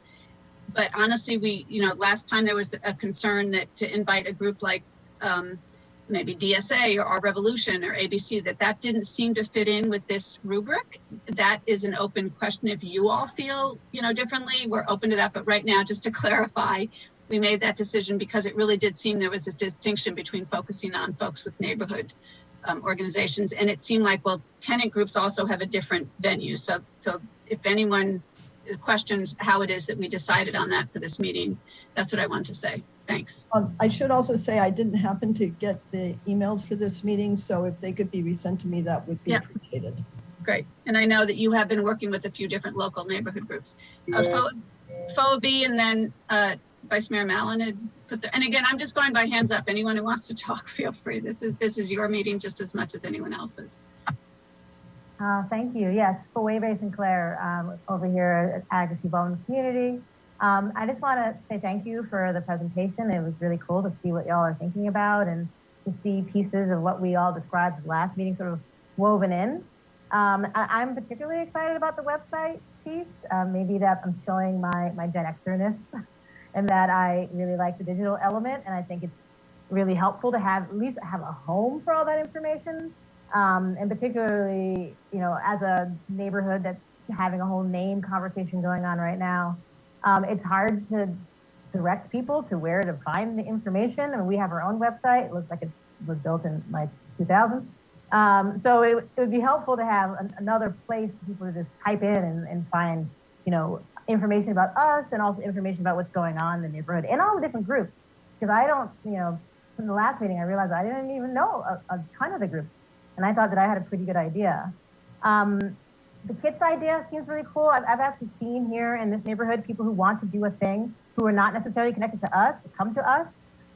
But honestly, we, last time there was a concern that to invite a group like maybe DSA or Our Revolution or ABC, that didn't seem to fit in with this rubric. That is an open question. If you all feel, differently, we're open to that. But right now, just to clarify, we made that decision because it really did seem there was this distinction between focusing on folks with neighborhood organizations. And it seemed like, well, tenant groups also have a different venue. So if anyone questions how it is that we decided on that for this meeting, that's what I want to say. Thanks. I should also say I didn't happen to get the emails for this meeting, so if they could be resent to me, that would be appreciated. Great. And I know that you have been working with a few different local neighborhood groups. Phoebe and then Vice Mayor Mallon had put and again, I'm just going by hands up. Anyone who wants to talk, feel free. This is your meeting just as much as anyone else's. Thank you. Yes, Phoebe Sinclair over here at Advocacy Bone Community. I just want to say thank you for the presentation. It was really cool to see what y'all are thinking about and to see pieces of what we all described at the last meeting sort of woven in. I'm particularly excited about the website piece. Maybe that I'm showing my Gen Xerness and that I really like the digital element. And I think it's really helpful to at least have a home for all that information. And particularly, as a neighborhood that's having a whole name conversation going on right now, it's hard to direct people to where to find the information. And we have our own website. It looks like it was built in like 2000. So it would be helpful to have another place for people to just type in and find, information about us and also information about what's going on in the neighborhood and all the different groups. Because I don't, from the last meeting, I realized I didn't even know a ton of the groups. And I thought that I had a pretty good idea. The kits idea seems really cool. I've actually seen here in this neighborhood people who want to do a thing who are not necessarily connected to us, to come to us.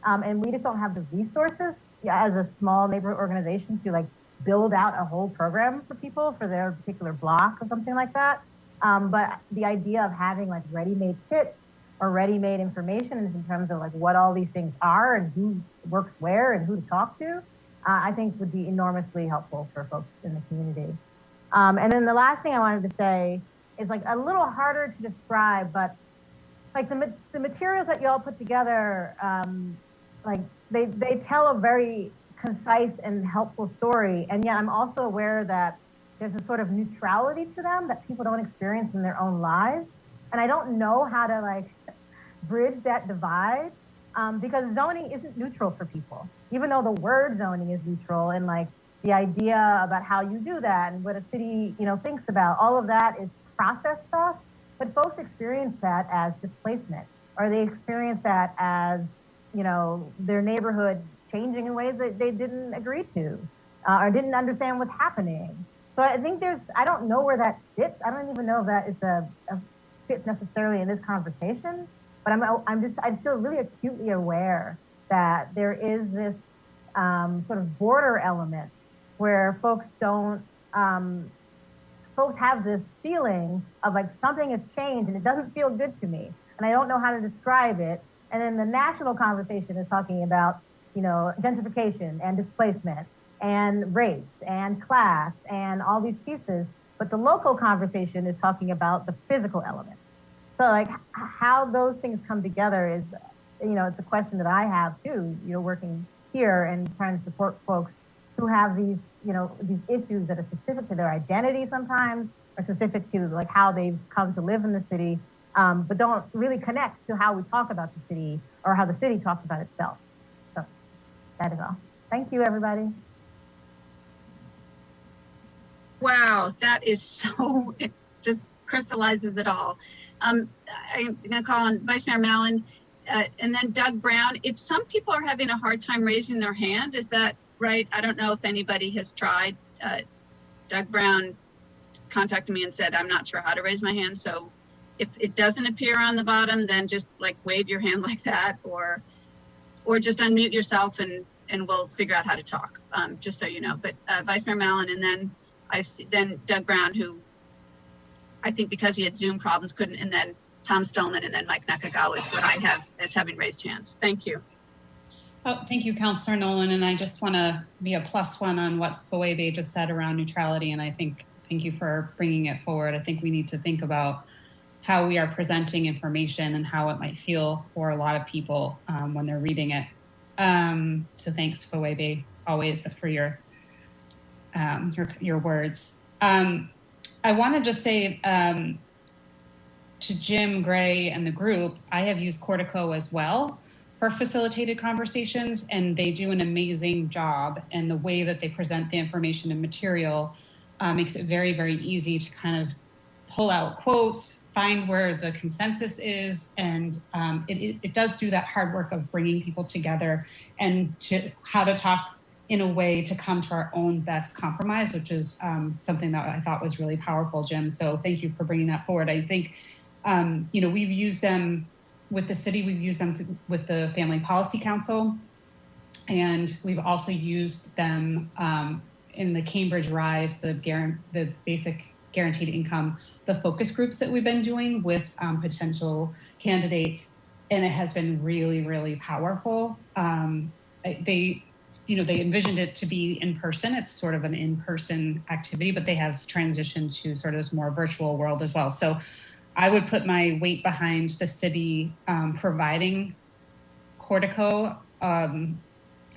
And we just don't have the resources as a small neighborhood organization to build out a whole program for people for their particular block or something like that. But the idea of having ready-made kits or ready-made information in terms of what all these things are and who works where and who to talk to, I think would be enormously helpful for folks in the community. And then the last thing I wanted to say is a little harder to describe, but the materials that y'all put together, they tell a very concise and helpful story. And yet I'm also aware that there's a sort of neutrality to them that people don't experience in their own lives. And I don't know how to bridge that divide because zoning isn't neutral for people, even though the word zoning is neutral and the idea about how you do that and what a city, thinks about, all of that is process stuff, but folks experience that as displacement, or they experience that as, their neighborhood changing in ways that they didn't agree to, or didn't understand what's happening. So I think I don't know where that fits. I don't even know if that is a fit necessarily in this conversation, but I'm still really acutely aware that there is this sort of border element where folks have this feeling of something has changed and it doesn't feel good to me and I don't know how to describe it. And then the national conversation is talking about, gentrification and displacement and race and class and all these pieces, but the local conversation is talking about the physical element. So how those things come together is, it's a question that I have too, working here and trying to support folks who have these, these issues that are specific to their identity sometimes, or specific to like how they've come to live in the city, but don't really connect to how we talk about the city or how the city talks about itself. So that is all. Thank you, everybody. Wow, that is so, it just crystallizes it all. I'm going to call on Vice Mayor Mallon and then Doug Brown. If some people are having a hard time raising their hand, is that right? I don't know if anybody has tried. Doug Brown contacted me and said, I'm not sure how to raise my hand. So if it doesn't appear on the bottom, then just like wave your hand like that, or just unmute yourself and we'll figure out how to talk, just so you know. But Vice Mayor Mallon, and then Doug Brown, who I think because he had Zoom problems couldn't, and then Tom Stolman, and then Mike Nakagawa is what I have as having raised hands. Thank you. Oh, thank you, Councillor Nolan. And I just want to be a +1 on what Fawebe just said around neutrality. And I think, thank you for bringing it forward. I think we need to think about how we are presenting information and how it might feel for a lot of people when they're reading it. So thanks, Fawebe, always for your words. I want to just say to Jim Gray and the group, I have used Cortico as well for facilitated conversations, and they do an amazing job. And the way that they present the information and material makes it very, very easy to kind of pull out quotes, find where the consensus is, and it does do that hard work of bringing people together and to how to talk in a way to come to our own best compromise, which is something that I thought was really powerful, Jim. So thank you for bringing that forward. I think, we've used them with the city, we've used them with the Family Policy Council, and we've also used them in the Cambridge Rise, the basic guaranteed income, the focus groups that we've been doing with potential candidates, and it has been really, really powerful. They envisioned it to be in person. It's sort of an in-person activity, but they have transitioned to sort of this more virtual world as well. So I would put my weight behind the city providing Cortico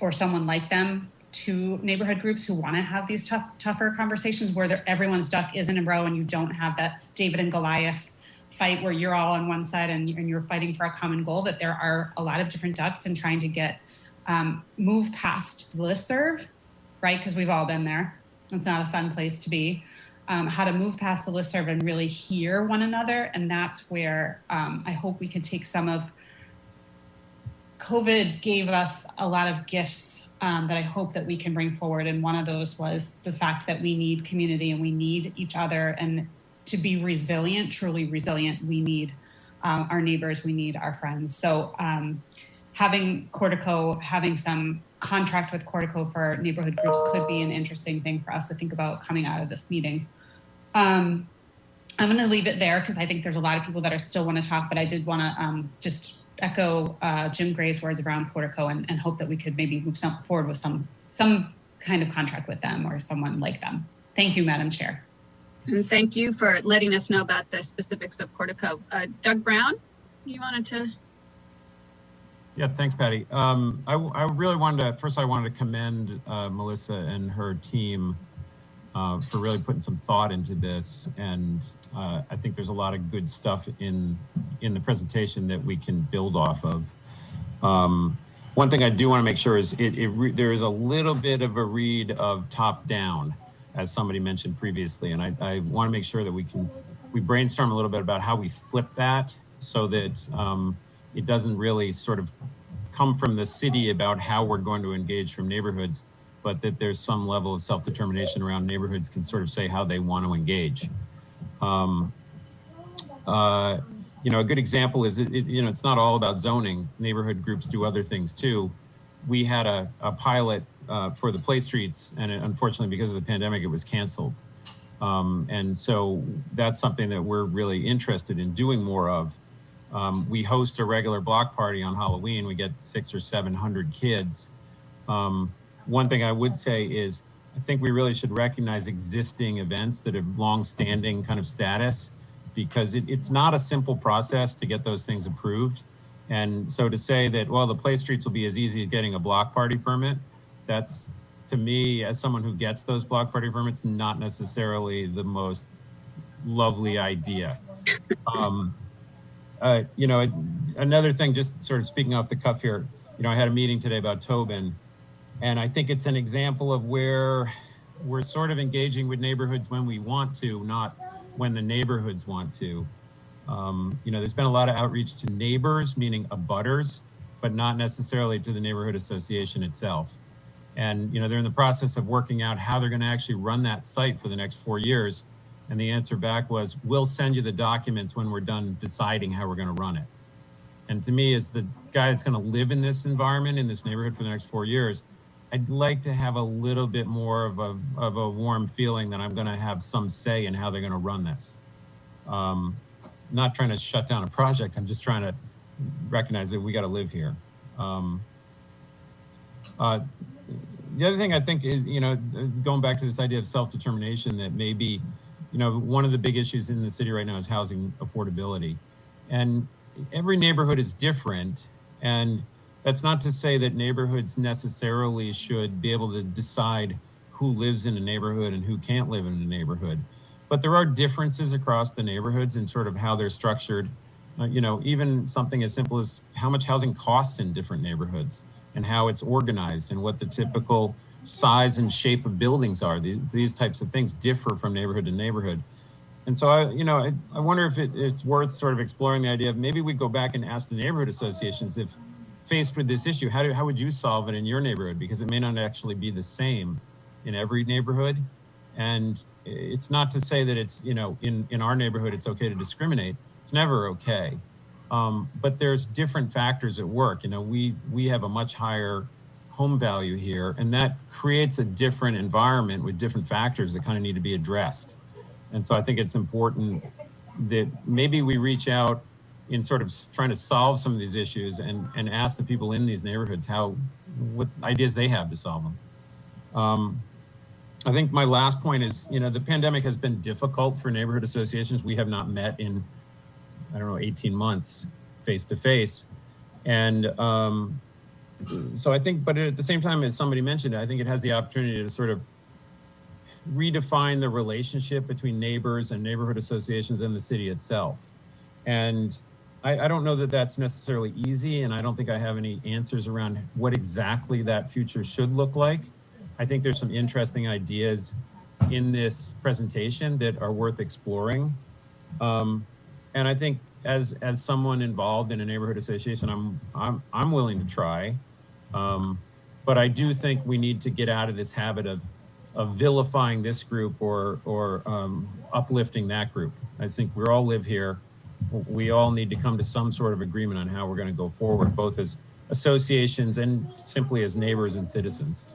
or someone like them to neighborhood groups who want to have these tougher conversations where everyone's duck isn't in a row and you don't have that David and Goliath fight where you're all on one side and you're fighting for a common goal, that there are a lot of different ducks and trying to get move past the listserv, right? Because we've all been there. It's not a fun place to be. How to move past the listserv and really hear one another. And that's where I hope we can take some of, COVID gave us a lot of gifts that I hope that we can bring forward. And one of those was the fact that we need community and we need each other. And to be resilient, truly resilient, we need our neighbors, we need our friends. So having Cortico, having some contract with Cortico for neighborhood groups could be an interesting thing for us to think about coming out of this meeting. I'm going to leave it there because I think there's a lot of people that are still want to talk, but I did want to just echo Jim Gray's words around Cortico and hope that we could maybe move forward with some kind of contract with them or someone like them. Thank you, Madam Chair. And thank you for letting us know about the specifics of Cortico. Doug Brown, you wanted to? Yeah, thanks, Patty. I really wanted to, first I wanted to commend Melissa and her team for really putting some thought into this. And I think there's a lot of good stuff in the presentation that we can build off of. One thing I do want to make sure is there is a little bit of a read of top down, as somebody mentioned previously. And I want to make sure that we brainstorm a little bit about how we flip that so that it doesn't really sort of come from the city about how we're going to engage from neighborhoods, but that there's some level of self-determination around neighborhoods can sort of say how they want to engage. A good example is, it's not all about zoning. Neighborhood groups do other things too. We had a pilot for the play streets, and unfortunately because of the pandemic, it was canceled. And so that's something that we're really interested in doing more of. We host a regular block party on Halloween. We get 600 or 700 kids. One thing I would say is, I think we really should recognize existing events that have long-standing kind of status, because it's not a simple process to get those things approved. And so to say that, well, the play streets will be as easy as getting a block party permit, that's to me, as someone who gets those block party permits, not necessarily the most lovely idea. You know, another thing, just sort of speaking off the cuff here, you know, I had a meeting today about Tobin, and I think it's an example of where we're sort of engaging with neighborhoods when we want to, not when the neighborhoods want to. You know, there's been a lot of outreach to neighbors, meaning abutters, but not necessarily to the neighborhood association itself. And, you know, they're in the process of working out how they're going to actually run that site for the next 4 years. And the answer back was, we'll send you the documents when we're done deciding how we're going to run it. And to me, as the guy that's going to live in this environment, in this neighborhood for the next 4 years, I'd like to have a little bit more of a warm feeling that I'm going to have some say in how they're going to run this. Not trying to shut down a project. I'm just trying to recognize that we got to live here. The other thing I think is, you know, going back to this idea of self-determination, that maybe, you know, one of the big issues in the city right now is housing affordability. And every neighborhood is different. And that's not to say that neighborhoods necessarily should be able to decide who lives in a neighborhood and who can't live in a neighborhood. But there are differences across the neighborhoods in sort of how they're structured. You know, even something as simple as how much housing costs in different neighborhoods and how it's organized and what the typical size and shape of buildings are. These types of things differ from neighborhood to neighborhood. And so I wonder if it's worth sort of exploring the idea of maybe we go back and ask the neighborhood associations, if faced with this issue, how would you solve it in your neighborhood? Because it may not actually be the same in every neighborhood. And it's not to say that it's, you know, in our neighborhood, it's okay to discriminate. It's never okay. But there's different factors at work. You know, we have a much higher home value here, and that creates a different environment with different factors that kind of need to be addressed. And so I think it's important that maybe we reach out in sort of trying to solve some of these issues and ask the people in these neighborhoods what ideas they have to solve them. I think my last point is, you know, the pandemic has been difficult for neighborhood associations. We have not met in, I don't know, 18 months face to face. And so I think, but at the same time, as somebody mentioned, I think it has the opportunity to sort of redefine the relationship between neighbors and neighborhood associations and the city itself. And I don't know that that's necessarily easy, and I don't think I have any answers around what exactly that future should look like. I think there's some interesting ideas in this presentation that are worth exploring. And I think as someone involved in a neighborhood association, I'm willing to try. But I do think we need to get out of this habit of vilifying this group or uplifting that group. I think we all live here. We all need to come to some sort of agreement on how we're going to go forward, both as associations and simply as neighbors and citizens.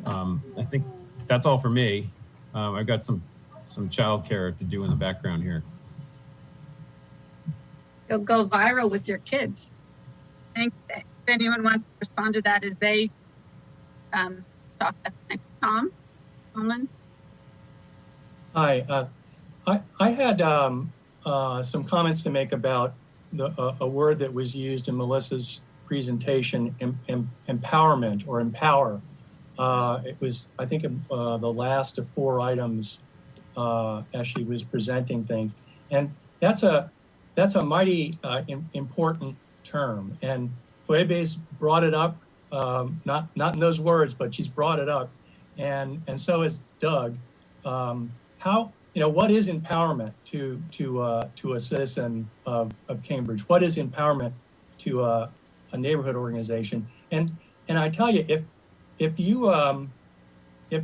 I think that's all for me. I've got some childcare to do in the background here. You'll go viral with your kids. I think if anyone wants to respond to that as they talk, that's next. Tom Holman. Hi, I had some comments to make about a word that was used in Melissa's presentation, empowerment or empower. It was, I think, the last of 4 items as she was presenting things, and that's a mighty important term. And Phoebe's brought it up, not in those words, but she's brought it up, and so has Doug. How, you know, what is empowerment to a citizen of Cambridge? What is empowerment to a neighborhood organization? And I tell you, if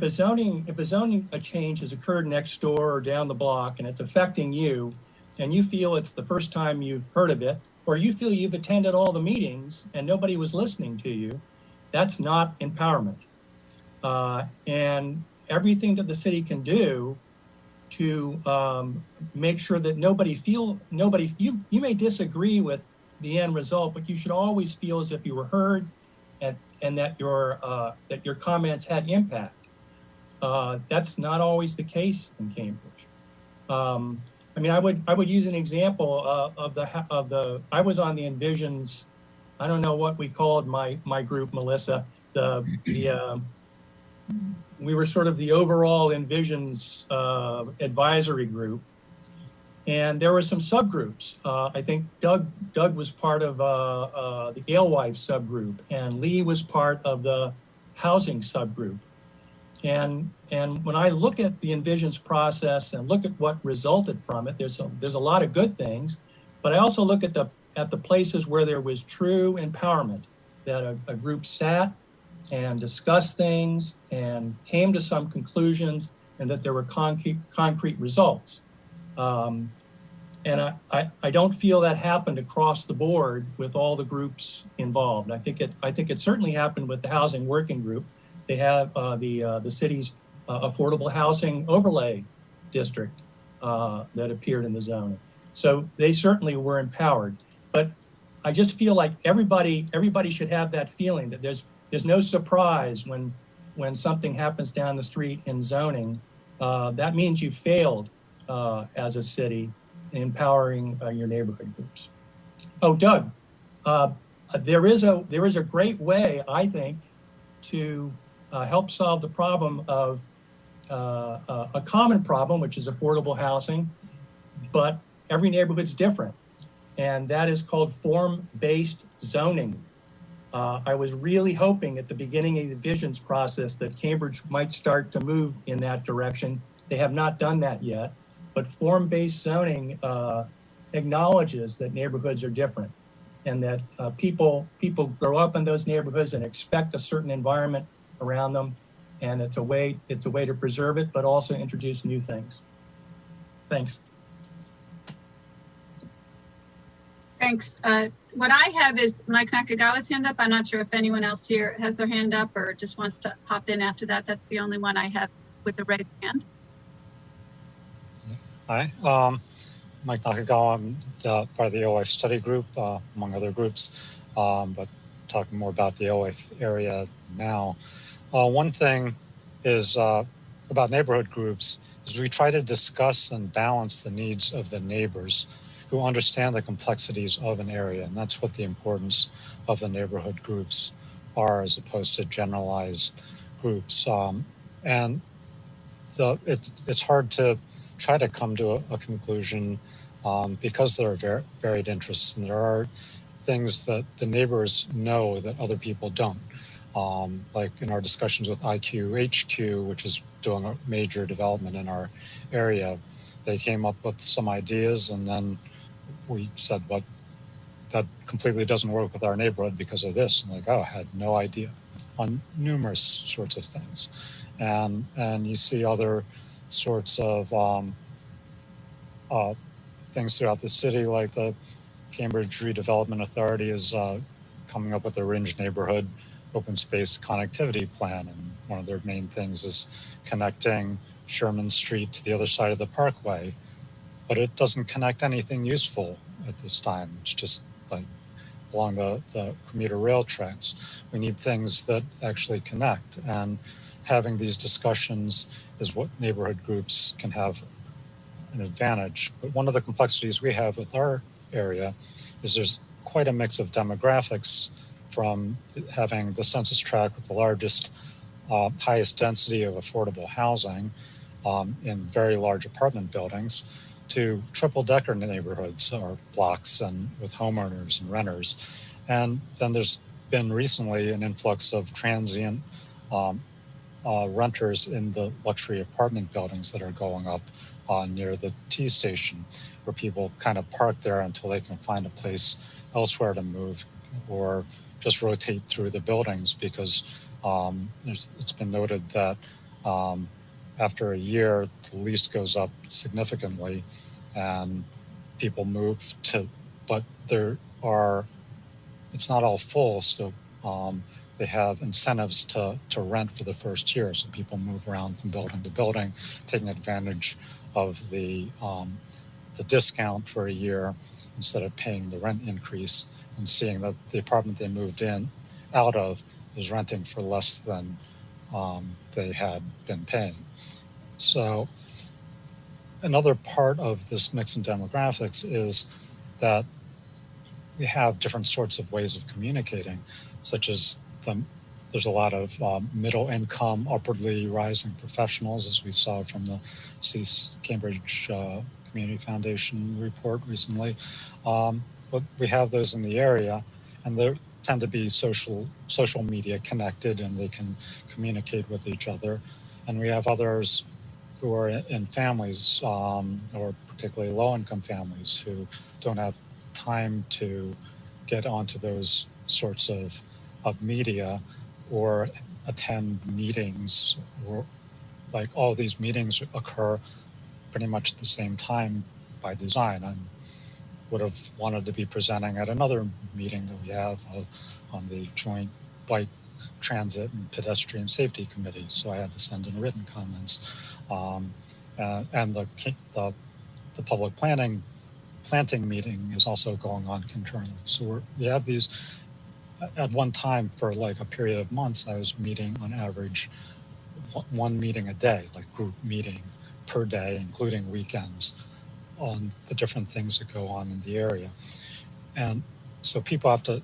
a zoning change has occurred next door or down the block and it's affecting you, and you feel it's the first time you've heard of it, or you feel you've attended all the meetings and nobody was listening to you, that's not empowerment. And everything that the city can do to make sure that you may disagree with the end result, but you should always feel as if you were heard and that your comments had impact. That's not always the case in Cambridge. I mean, I would use an example of the I was on the Envisions. I don't know what we called my group, Melissa. The we were sort of the overall Envisions advisory group. And there were some subgroups. I think Doug was part of the Alewife subgroup, and Lee was part of the housing subgroup. And when I look at the Envisions process and look at what resulted from it, there's a lot of good things, but I also look at the places where there was true empowerment, that a group sat and discussed things and came to some conclusions, and that there were concrete results. And I don't feel that happened across the board with all the groups involved. I think it certainly happened with the housing working group. They have the city's affordable housing overlay district that appeared in the zoning. So they certainly were empowered. But I just feel like everybody should have that feeling that there's no surprise when something happens down the street in zoning. That means you failed as a city in empowering your neighborhood groups. Oh, Doug, there is a great way, I think, to help solve the problem of a common problem, which is affordable housing, but every neighborhood's different. And that is called form-based zoning. I was really hoping at the beginning of the Visions process that Cambridge might start to move in that direction. They have not done that yet, but form-based zoning acknowledges that neighborhoods are different, and that people grow up in those neighborhoods and expect a certain environment around them, and it's a way to preserve it, but also introduce new things. Thanks. Thanks. What I have is Mike Nakagawa's hand up. I'm not sure if anyone else here has their hand up or just wants to hop in after that. That's the only one I have with the raised hand. Hi, Mike Nakagawa. I'm part of the Alewife study group, among other groups, but talking more about the Alewife area now. One thing is about neighborhood groups is we try to discuss and balance the needs of the neighbors who understand the complexities of an area, and that's what the importance of the neighborhood groups are, as opposed to generalized groups. And it's hard to try to come to a conclusion because there are varied interests, and there are things that the neighbors know that other people don't. Like in our discussions with IQHQ, which is doing a major development in our area, they came up with some ideas, and then we said, "What? That completely doesn't work with our neighborhood because of this." And like, oh, I had no idea, on numerous sorts of things, and you see other sorts of things throughout the city, like the Cambridge Redevelopment Authority is coming up with the Ringe neighborhood open space connectivity plan, and one of their main things is connecting Sherman Street to the other side of the Parkway, but it doesn't connect anything useful at this time. It's just like along the commuter rail tracks. We need things that actually connect, and having these discussions is what neighborhood groups can have an advantage. But one of the complexities we have with our area is there's quite a mix of demographics, from having the census tract with the largest, highest density of affordable housing in very large apartment buildings, to triple-decker neighborhoods or blocks and with homeowners and renters. And then there's been recently an influx of transient renters in the luxury apartment buildings that are going up near the T station, where people kind of park there until they can find a place elsewhere to move, or just rotate through the buildings, because it's been noted that after a year, the lease goes up significantly and people move to, but it's not all full. So they have incentives to rent for the first year. So people move around from building to building, taking advantage of the discount for a year instead of paying the rent increase, and seeing that the apartment they moved out of is renting for less than they had been paying. So another part of this mix in demographics is that we have different sorts of ways of communicating, such as the there's a lot of middle income, upwardly rising professionals, as we saw from the Cambridge Community Foundation report recently. But we have those in the area, and they tend to be social media connected, and they can communicate with each other. And we have others who are in families, or particularly low-income families, who don't have time to get onto those sorts of media or attend meetings, or like all these meetings occur pretty much at the same time by design. I would have wanted to be presenting at another meeting that we have on the Joint Bike Transit and Pedestrian Safety Committee, so I had to send in written comments. And the public planting meeting is also going on concurrently. So we have these. At one time, for like a period of months, I was meeting on average one meeting a day, like group meeting per day, including weekends, on the different things that go on in the area. And so people have to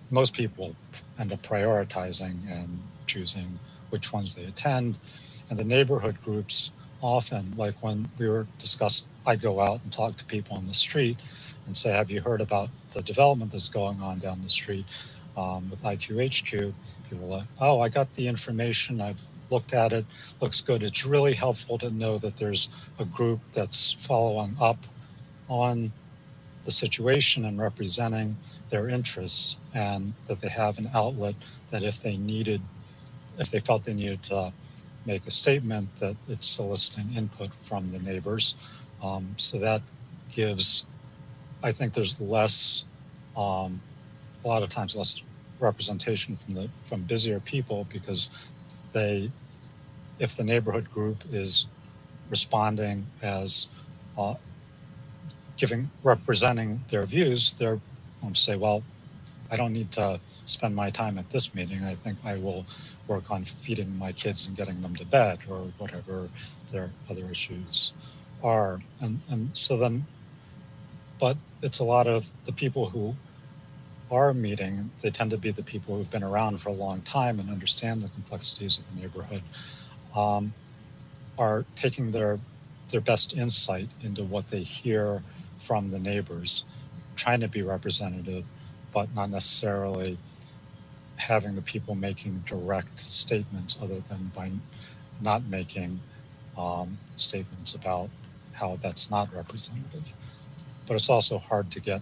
most people end up prioritizing and choosing which ones they attend. And the neighborhood groups often, like when we were discussing, I go out and talk to people on the street and say, have you heard about the development that's going on down the street with IQHQ? People are like, oh, I got the information, I've looked at it, looks good. It's really helpful to know that there's a group that's following up on the situation and representing their interests, and that they have an outlet that if they felt they needed to make a statement, that it's soliciting input from the neighbors. So that gives, I think there's less, a lot of times less representation from busier people, because if the neighborhood group is responding as representing their views, they're going to say, well, I don't need to spend my time at this meeting. I think I will work on feeding my kids and getting them to bed, or whatever their other issues are. And so then, but it's a lot of the people who are meeting, they tend to be the people who've been around for a long time and understand the complexities of the neighborhood, are taking their best insight into what they hear from the neighbors, trying to be representative, but not necessarily having the people making direct statements, other than by not making statements about how that's not representative. But it's also hard to get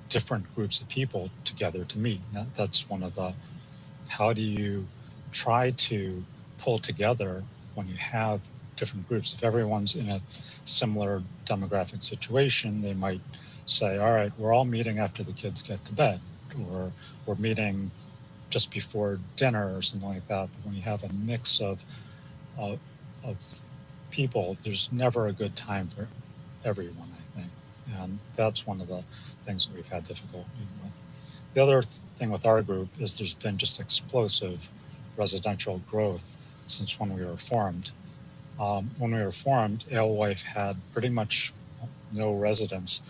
different groups of people together to meet. That's one of the, how do you try to pull together when you have different groups? If everyone's in a similar demographic situation, they might say, all right, we're all meeting after the kids get to bed, or we're meeting just before dinner, or something like that. But when you have a mix of people, there's never a good time for everyone, I think. And that's one of the things that we've had difficulty with. The other thing with our group is there's been just explosive residential growth since when we were formed. When we were formed, Alewife had pretty much no residents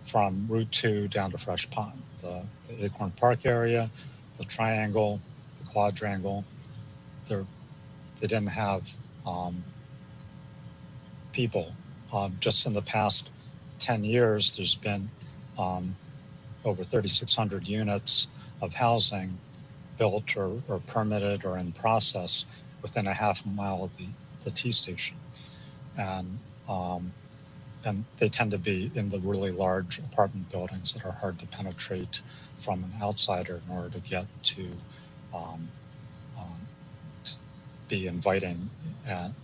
from Route 2 down to Fresh Pond. The Acorn Park area, the Triangle, the Quadrangle, they didn't have people. Just in the past 10 years, there's been over 3,600 units of housing built or permitted or in process within a half mile of the T station. And they tend to be in the really large apartment buildings that are hard to penetrate from an outsider in order to get to be inviting, and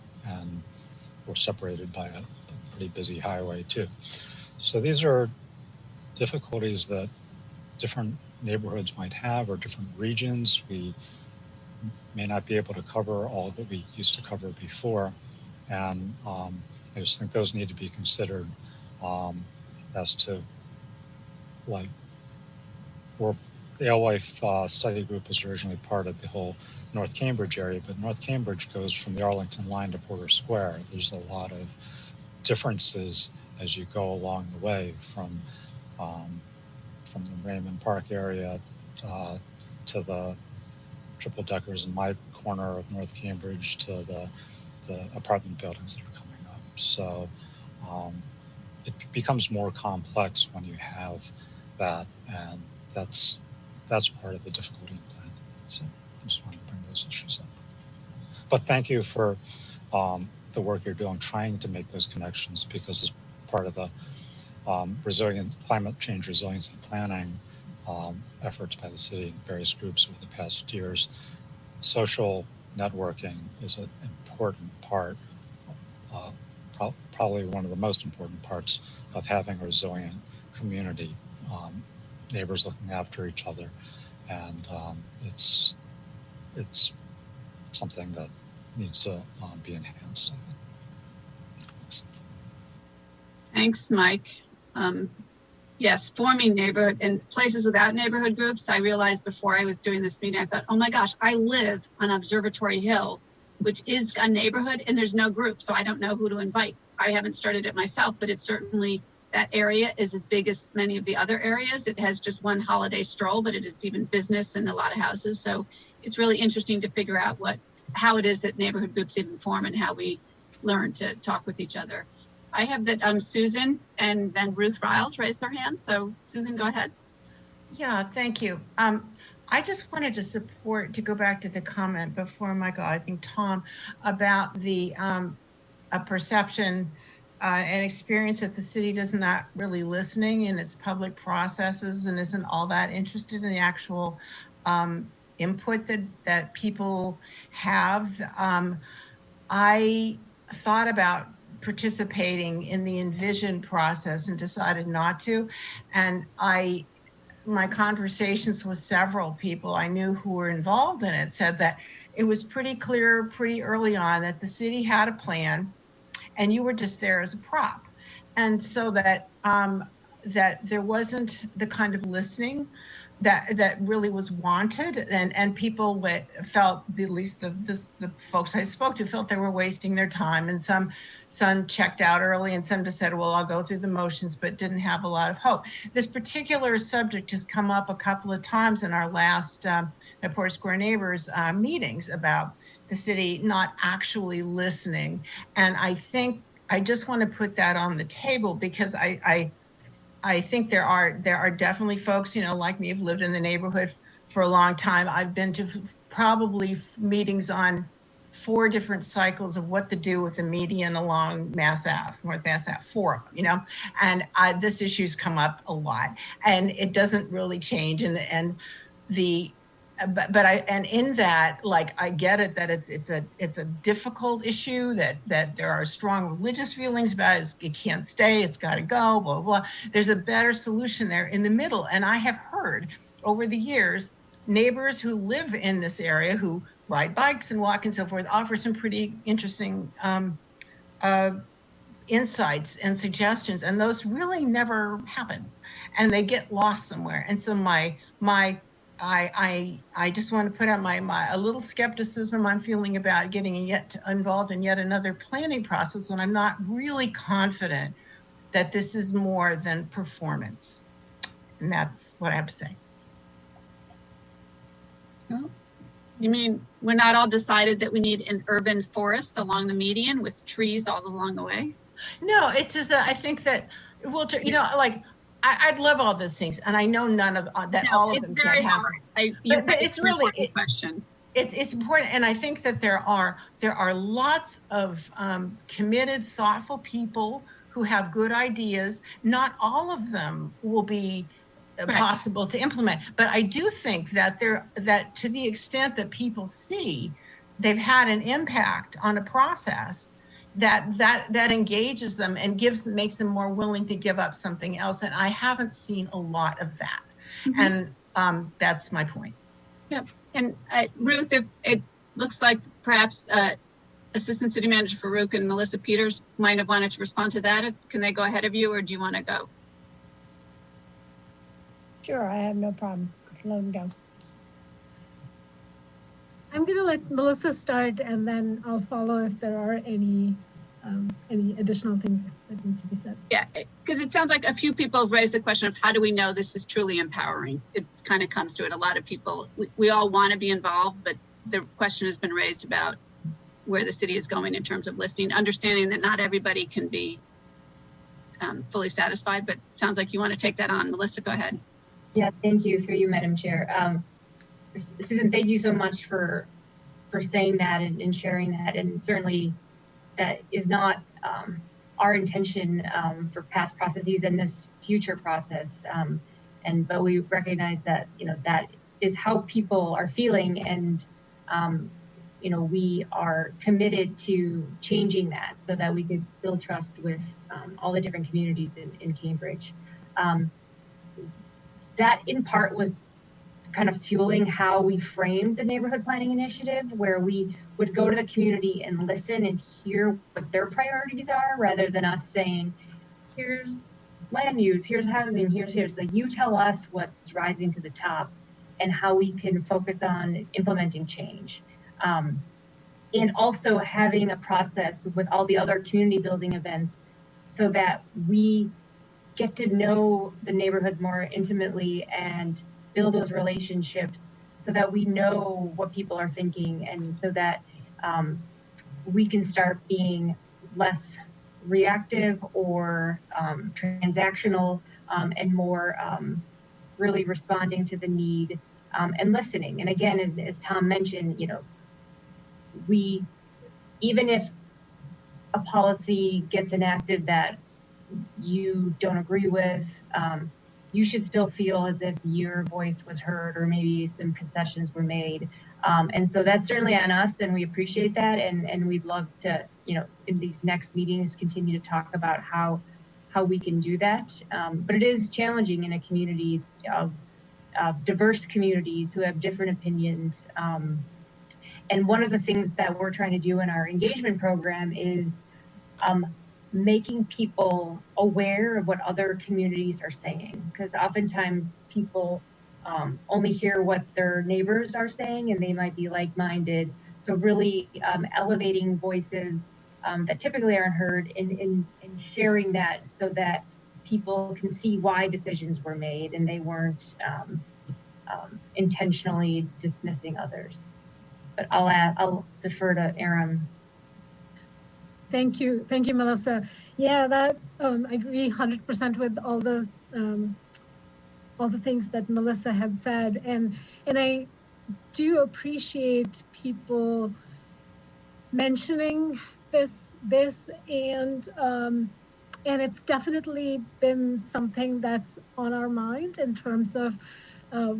we're separated by a pretty busy highway too. So these are difficulties that different neighborhoods might have, or different regions. We may not be able to cover all that we used to cover before. And I just think those need to be considered as to, like, the Alewife study group was originally part of the whole North Cambridge area, but North Cambridge goes from the Arlington line to Porter Square. There's a lot of differences as you go along the way from the Raymond Park area to the triple deckers in my corner of North Cambridge to the apartment buildings that are coming up. So it becomes more complex when you have that, and that's part of the difficulty in planning. So I just wanted to bring those issues up. But thank you for the work you're doing, trying to make those connections, because as part of the climate change resilience and planning efforts by the city and various groups over the past years, social networking is an important part, probably one of the most important parts of having a resilient community, neighbors looking after each other. And it's something that needs to be enhanced, I think. Thanks, Mike. Yes, forming neighborhood and places without neighborhood groups. I realized before I was doing this meeting, I thought, oh my gosh, I live on Observatory Hill, which is a neighborhood, and there's no group, so I don't know who to invite. I haven't started it myself, but it's certainly, that area is as big as many of the other areas. It has just one holiday stroll, but it is even business and a lot of houses. So it's really interesting to figure out how it is that neighborhood groups even form and how we learn to talk with each other. I have that Susan and then Ruth Riles raised their hand. So Susan, go ahead. Yeah, thank you. I just wanted to go back to the comment before Michael, I think Tom, about the a perception and experience that the city does not really listening in its public processes and isn't all that interested in the actual input that people have. I thought about participating in the Envision process and decided not to. And my conversations with several people I knew who were involved in it said that it was pretty clear pretty early on that the city had a plan and you were just there as a prop. And so that that there wasn't the kind of listening that really was wanted, and people felt, at least the folks I spoke to, felt they were wasting their time, and some checked out early and some just said, well, I'll go through the motions, but didn't have a lot of hope. This particular subject has come up a couple of times in our last Port Square Neighbors meetings about the city not actually listening. And I think I just want to put that on the table, because I think there are definitely folks, like me, who've lived in the neighborhood for a long time. I've been to probably meetings on 4 different cycles of what to do with the median along Mass Ave, North Mass Ave, 4 of them, and this issue's come up a lot, and it doesn't really change. And in that, like, I get it that it's a difficult issue, that there are strong religious feelings about it. It can't stay, it's got to go, blah, blah, blah. There's a better solution there in the middle. And I have heard over the years, neighbors who live in this area, who ride bikes and walk and so forth, offer some pretty interesting insights and suggestions. And those really never happen, and they get lost somewhere. And so I just want to put out a little skepticism I'm feeling about getting involved in yet another planning process when I'm not really confident that this is more than performance. And that's what I have to say. Well, you mean we're not all decided that we need an urban forest along the median with trees all along the way? No, it's just that I think that, well, like, I'd love all those things, and I know none of that. No, all of them can't happen. But it's really a question. It's important, and I think that there are lots of committed, thoughtful people who have good ideas. Not all of them will be possible to implement, but I do think that that to the extent that people see they've had an impact on a process, that engages them and makes them more willing to give up something else. And I haven't seen a lot of that. Mm-hmm. And that's my point. Yep. And Ruth, if it looks like perhaps Assistant City Manager Farouk and Melissa Peters might have wanted to respond to that. Can they go ahead of you, or do you want to go? Sure, I have no problem. Let them go. I'm going to let Melissa start, and then I'll follow if there are any any additional things that need to be said. Yeah, because it sounds like a few people have raised the question of how do we know this is truly empowering? It kind of comes to it. A lot of people, we all want to be involved, but the question has been raised about where the city is going in terms of listening, understanding that not everybody can be fully satisfied, but it sounds like you want to take that on. Melissa, go ahead. Yeah, thank you. Through you, Madam Chair. Susan, thank you so much for saying that and sharing that. And certainly that is not our intention for past processes and this future process. But we recognize that, that is how people are feeling, and we are committed to changing that so that we could build trust with all the different communities in Cambridge. That in part was kind of fueling how we framed the neighborhood planning initiative, where we would go to the community and listen and hear what their priorities are, rather than us saying, here's land use, here's housing, here's like, you tell us what's rising to the top and how we can focus on implementing change. And also having a process with all the other community building events so that we get to know the neighborhoods more intimately and build those relationships so that we know what people are thinking, and so that we can start being less reactive or transactional, and more really responding to the need and listening. And again, as Tom mentioned, even if a policy gets enacted that you don't agree with, you should still feel as if your voice was heard, or maybe some concessions were made. And so that's certainly on us, and we appreciate that. And we'd love to, in these next meetings, continue to talk about how we can do that. But it is challenging in a community of diverse communities who have different opinions. And one of the things that we're trying to do in our engagement program is making people aware of what other communities are saying, because oftentimes people only hear what their neighbors are saying, and they might be like-minded. So really elevating voices that typically aren't heard, and sharing that so that people can see why decisions were made and they weren't intentionally dismissing others. But I'll defer to Aram. Thank you, Melissa. Yeah, that I agree 100% with all the things that Melissa had said, and I do appreciate people mentioning this, and it's definitely been something that's on our mind in terms of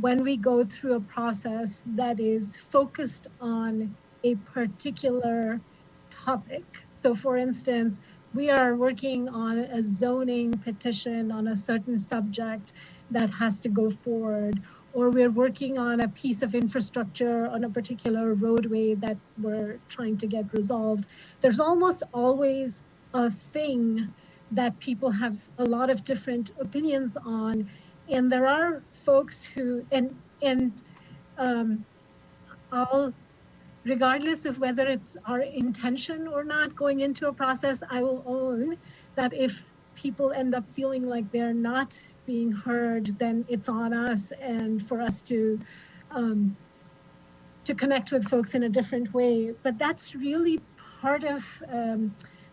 when we go through a process that is focused on a particular topic. So for instance, we are working on a zoning petition on a certain subject that has to go forward, or we're working on a piece of infrastructure on a particular roadway that we're trying to get resolved. There's almost always a thing that people have a lot of different opinions on, and there are folks who, regardless of whether it's our intention or not going into a process, I will own that if people end up feeling like they're not being heard, then it's on us, and for us to connect with folks in a different way. But that's really part of,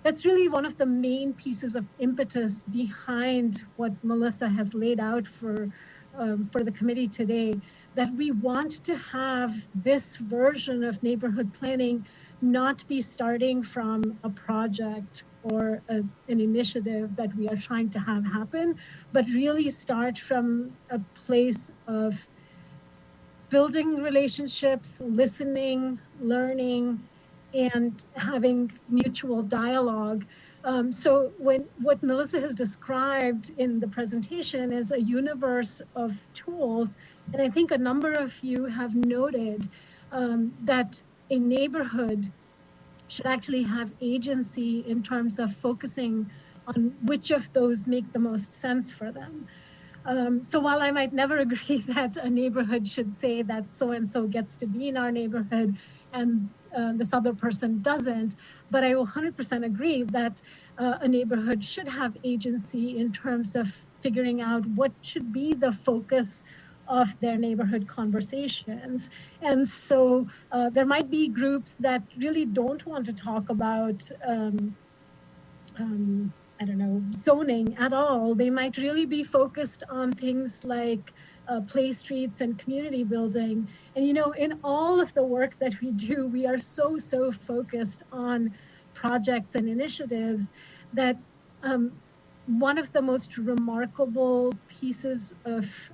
that's really one of the main pieces of impetus behind what Melissa has laid out for the committee today, that we want to have this version of neighborhood planning not be starting from a project or an initiative that we are trying to have happen, but really start from a place of building relationships, listening, learning, and having mutual dialogue. So what Melissa has described in the presentation is a universe of tools, and I think a number of you have noted that a neighborhood should actually have agency in terms of focusing on which of those make the most sense for them. So while I might never agree that a neighborhood should say that so-and-so gets to be in our neighborhood and this other person doesn't. But I will 100% agree that a neighborhood should have agency in terms of figuring out what should be the focus of their neighborhood conversations. And so there might be groups that really don't want to talk about I don't know, zoning at all. They might really be focused on things like play streets and community building. And, you know, in all of the work that we do, we are so focused on projects and initiatives that one of the most remarkable pieces of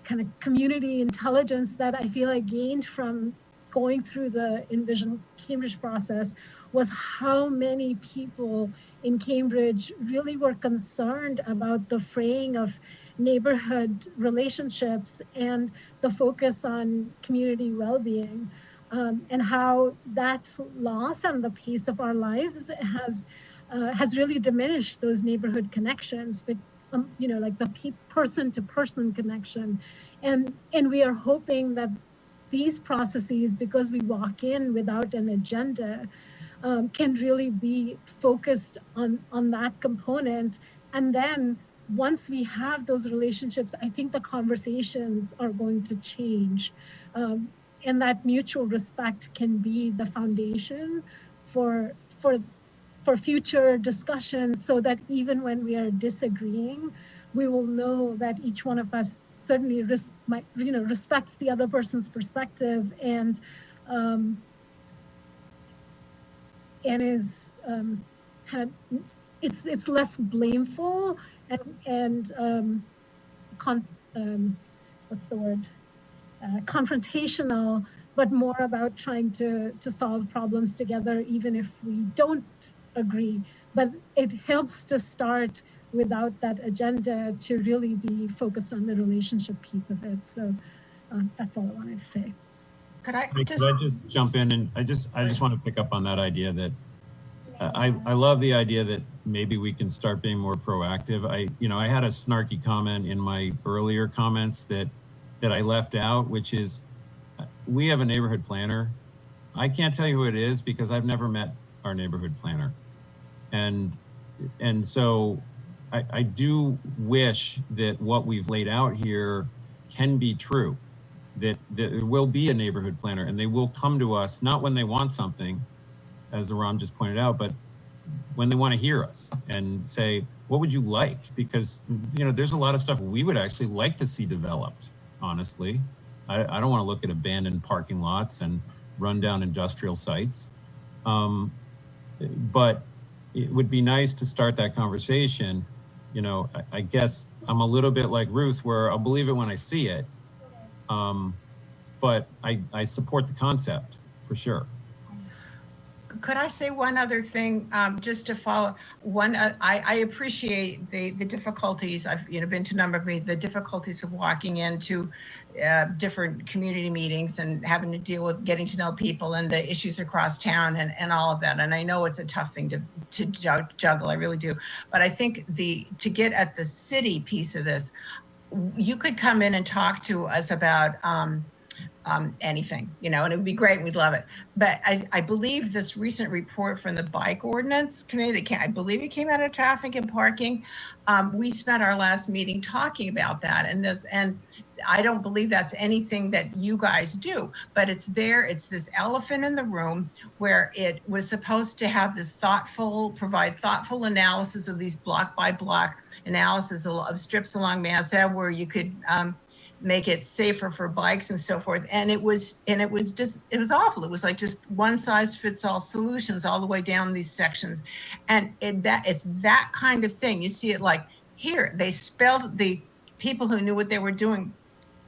kind of community intelligence that I feel I gained from going through the Envision Cambridge process was how many people in Cambridge really were concerned about the fraying of neighborhood relationships and the focus on community well-being, and how that loss and the pace of our lives has really diminished those neighborhood connections, but you know, like the person-to-person connection, and we are hoping that these processes, because we walk in without an agenda, can really be focused on that component. And then once we have those relationships, I think the conversations are going to change. And that mutual respect can be the foundation for future discussions, so that even when we are disagreeing, we will know that each one of us certainly respects the other person's perspective and is kind of it's less blameful and what's the word, confrontational, but more about trying to solve problems together, even if we don't agree. But it helps to start without that agenda to really be focused on the relationship piece of it. So that's all I wanted to say. Could I just jump in? And I just want to pick up on that idea that I love the idea that maybe we can start being more proactive. I had a snarky comment in my earlier comments that I left out, which is we have a neighborhood planner. I can't tell you who it is because I've never met our neighborhood planner. And so I do wish that what we've laid out here can be true, that there will be a neighborhood planner and they will come to us, not when they want something, as Aram just pointed out, but when they want to hear us and say, what would you like? Because, there's a lot of stuff we would actually like to see developed, honestly. I don't want to look at abandoned parking lots and rundown industrial sites. But it would be nice to start that conversation. I guess I'm a little bit like Ruth, where I'll believe it when I see it. But I support the concept for sure. Could I say one other thing, just to follow? I appreciate the difficulties. I've been to a number of meetings, the difficulties of walking into different community meetings and having to deal with getting to know people and the issues across town and all of that. And I know it's a tough thing to juggle. I really do. But I think to get at the city piece of this, you could come in and talk to us about anything, and it would be great and we'd love it. But I believe this recent report from the bike ordinance committee, I believe it came out of traffic and parking. We spent our last meeting talking about that, and I don't believe that's anything that you guys do, but it's there. It's this elephant in the room where it was supposed to have this provide thoughtful analysis of these block by block analysis of strips along Mass Ave where you could make it safer for bikes and so forth. And it was awful. It was like just one size fits all solutions all the way down these sections. And it's that kind of thing. You see it like here, they spelled, the people who knew what they were doing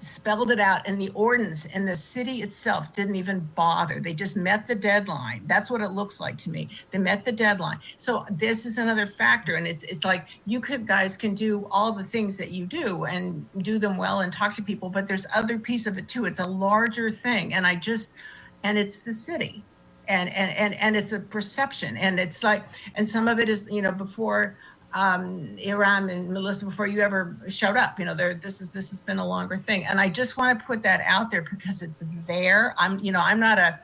spelled it out in the ordinance, and the city itself didn't even bother. They just met the deadline. That's what it looks like to me. They met the deadline. So this is another factor, and it's like you guys can do all the things that you do and do them well and talk to people, but there's other piece of it too. It's a larger thing, and it's the city, and it's a perception, and it's like, and some of it is before. Aram and Melissa, before you ever showed up, this has been a longer thing, and I just want to put that out there because it's there. I'm not a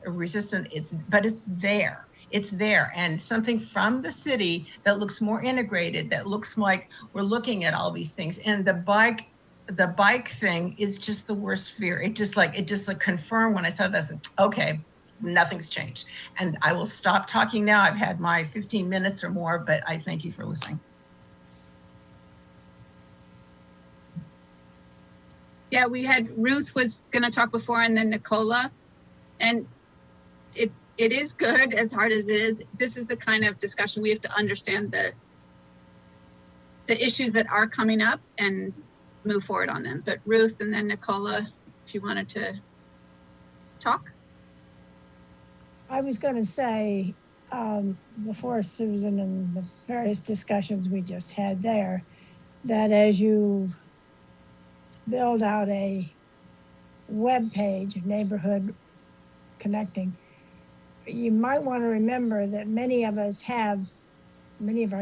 resistant. But it's there. It's there, and something from the city that looks more integrated, that looks like we're looking at all these things. And the bike thing is just the worst fear. It just like confirmed when I saw this. Okay, nothing's changed. And I will stop talking now. I've had my 15 minutes or more, but I thank you for listening. Yeah, we had Ruth was going to talk before, and then Nicola, and it is good, as hard as it is. This is the kind of discussion we have to understand the issues that are coming up and move forward on them. But Ruth and then Nicola, if you wanted to talk. I was going to say, before Susan and the various discussions we just had there, that as you build out a web page, Neighborhood Connecting, you might want to remember that many of our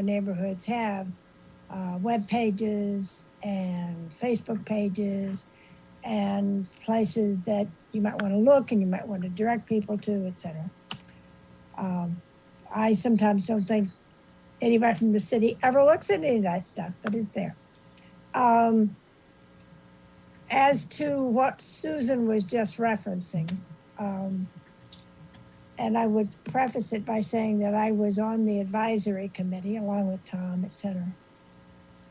neighborhoods have web pages and Facebook pages and places that you might want to look and you might want to direct people to, etc. I sometimes don't think anybody from the city ever looks at any of that stuff, but it's there. As to what Susan was just referencing, and I would preface it by saying that I was on the advisory committee along with Tom, et cetera.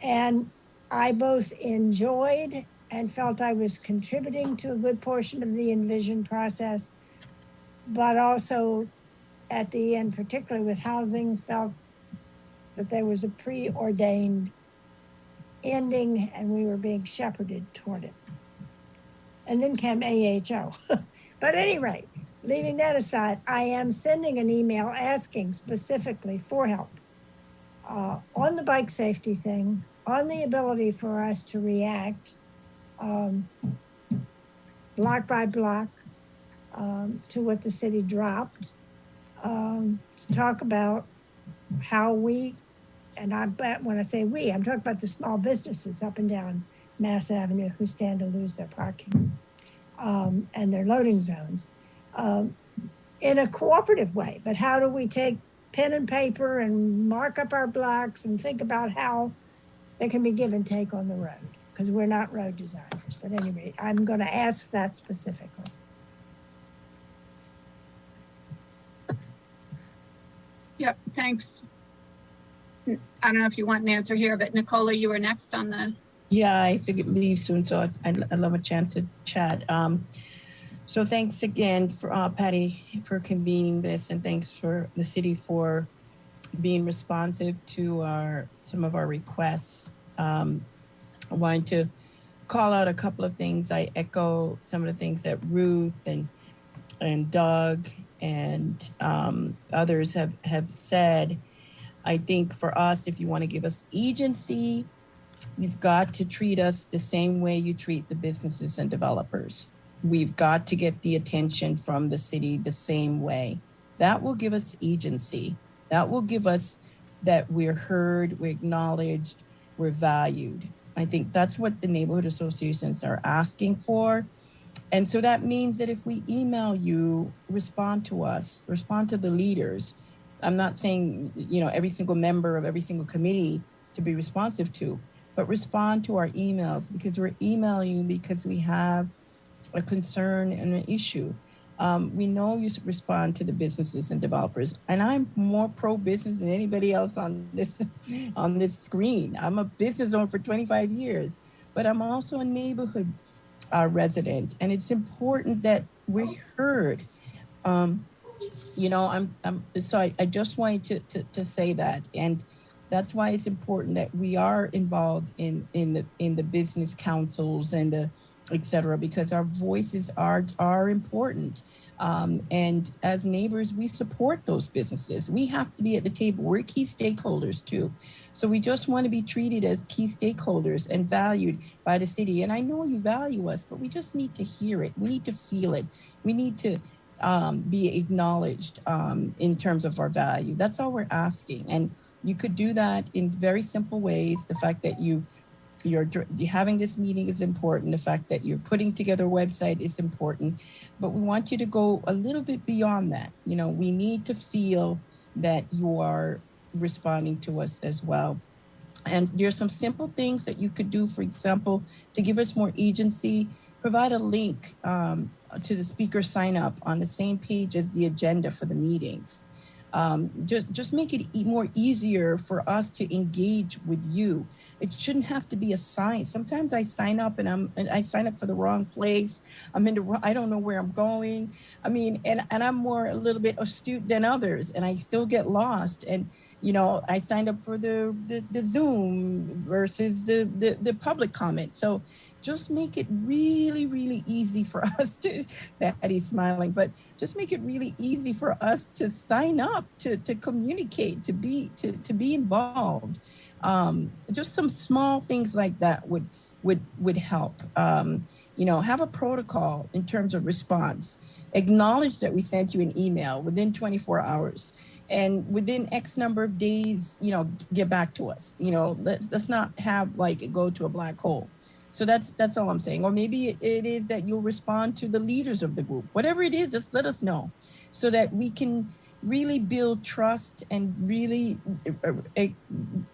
And I both enjoyed and felt I was contributing to a good portion of the envision process, but also at the end, particularly with housing, felt that there was a preordained ending and we were being shepherded toward it. And then came AHO. But at any rate, leaving that aside, I am sending an email asking specifically for help on the bike safety thing, on the ability for us to react block by block to what the city dropped, to talk about how we, and I bet when I say we, I'm talking about the small businesses up and down Mass Avenue who stand to lose their parking and their loading zones. In a cooperative way, but how do we take pen and paper and mark up our blocks and think about how there can be give and take on the road? Because we're not road designers. But anyway, I'm going to ask that specifically. Yep, thanks. I don't know if you want an answer here, but Nicola, you were next on the. Yeah, I think it leaves soon, so I'd love a chance to chat. So thanks again for Patty for convening this, and thanks for the city for being responsive to some of our requests. I wanted to call out a couple of things. I echo some of the things that Ruth and Doug and others have said. I think for us, if you want to give us agency, you've got to treat us the same way you treat the businesses and developers. We've got to get the attention from the city the same way. That will give us agency. That will give us that we're heard, we're acknowledged, we're valued. I think that's what the neighborhood associations are asking for. And so that means that if we email you, respond to us, respond to the leaders. I'm not saying, every single member of every single committee to be responsive to, but respond to our emails, because we're emailing you because we have a concern and an issue. We know you respond to the businesses and developers, and I'm more pro-business than anybody else on this screen. I'm a business owner for 25 years, but I'm also a neighborhood resident, and it's important that we're heard. So I just wanted to say that, and that's why it's important that we are involved in the business councils and the et cetera, because our voices are important. And as neighbors, we support those businesses. We have to be at the table. We're key stakeholders too. So we just want to be treated as key stakeholders and valued by the city. And I know you value us, but we just need to hear it. We need to feel it. We need to be acknowledged in terms of our value. That's all we're asking. And you could do that in very simple ways. The fact that you having this meeting is important. The fact that you're putting together a website is important, but we want you to go a little bit beyond that. You know, we need to feel that you are responding to us as well. And there's some simple things that you could do, for example, to give us more agency, provide a link to the speaker sign up on the same page as the agenda for the meetings. Just make it more easier for us to engage with you. It shouldn't have to be a sign. Sometimes I sign up and I sign up for the wrong place. I don't know where I'm going. I mean, and I'm more a little bit astute than others, and I still get lost. And you know, I signed up for the Zoom versus the public comment. So just make it really, really easy for us to, Patty's smiling, but just make it really easy for us to sign up, to communicate, to be involved. Just some small things like that would help. You know, have a protocol in terms of response. Acknowledge that we sent you an email within 24 hours. And within X number of days, you know, get back to us. You know, let's not have like it go to a black hole. So that's all I'm saying. Or maybe it is that you'll respond to the leaders of the group. Whatever it is, just let us know so that we can really build trust and really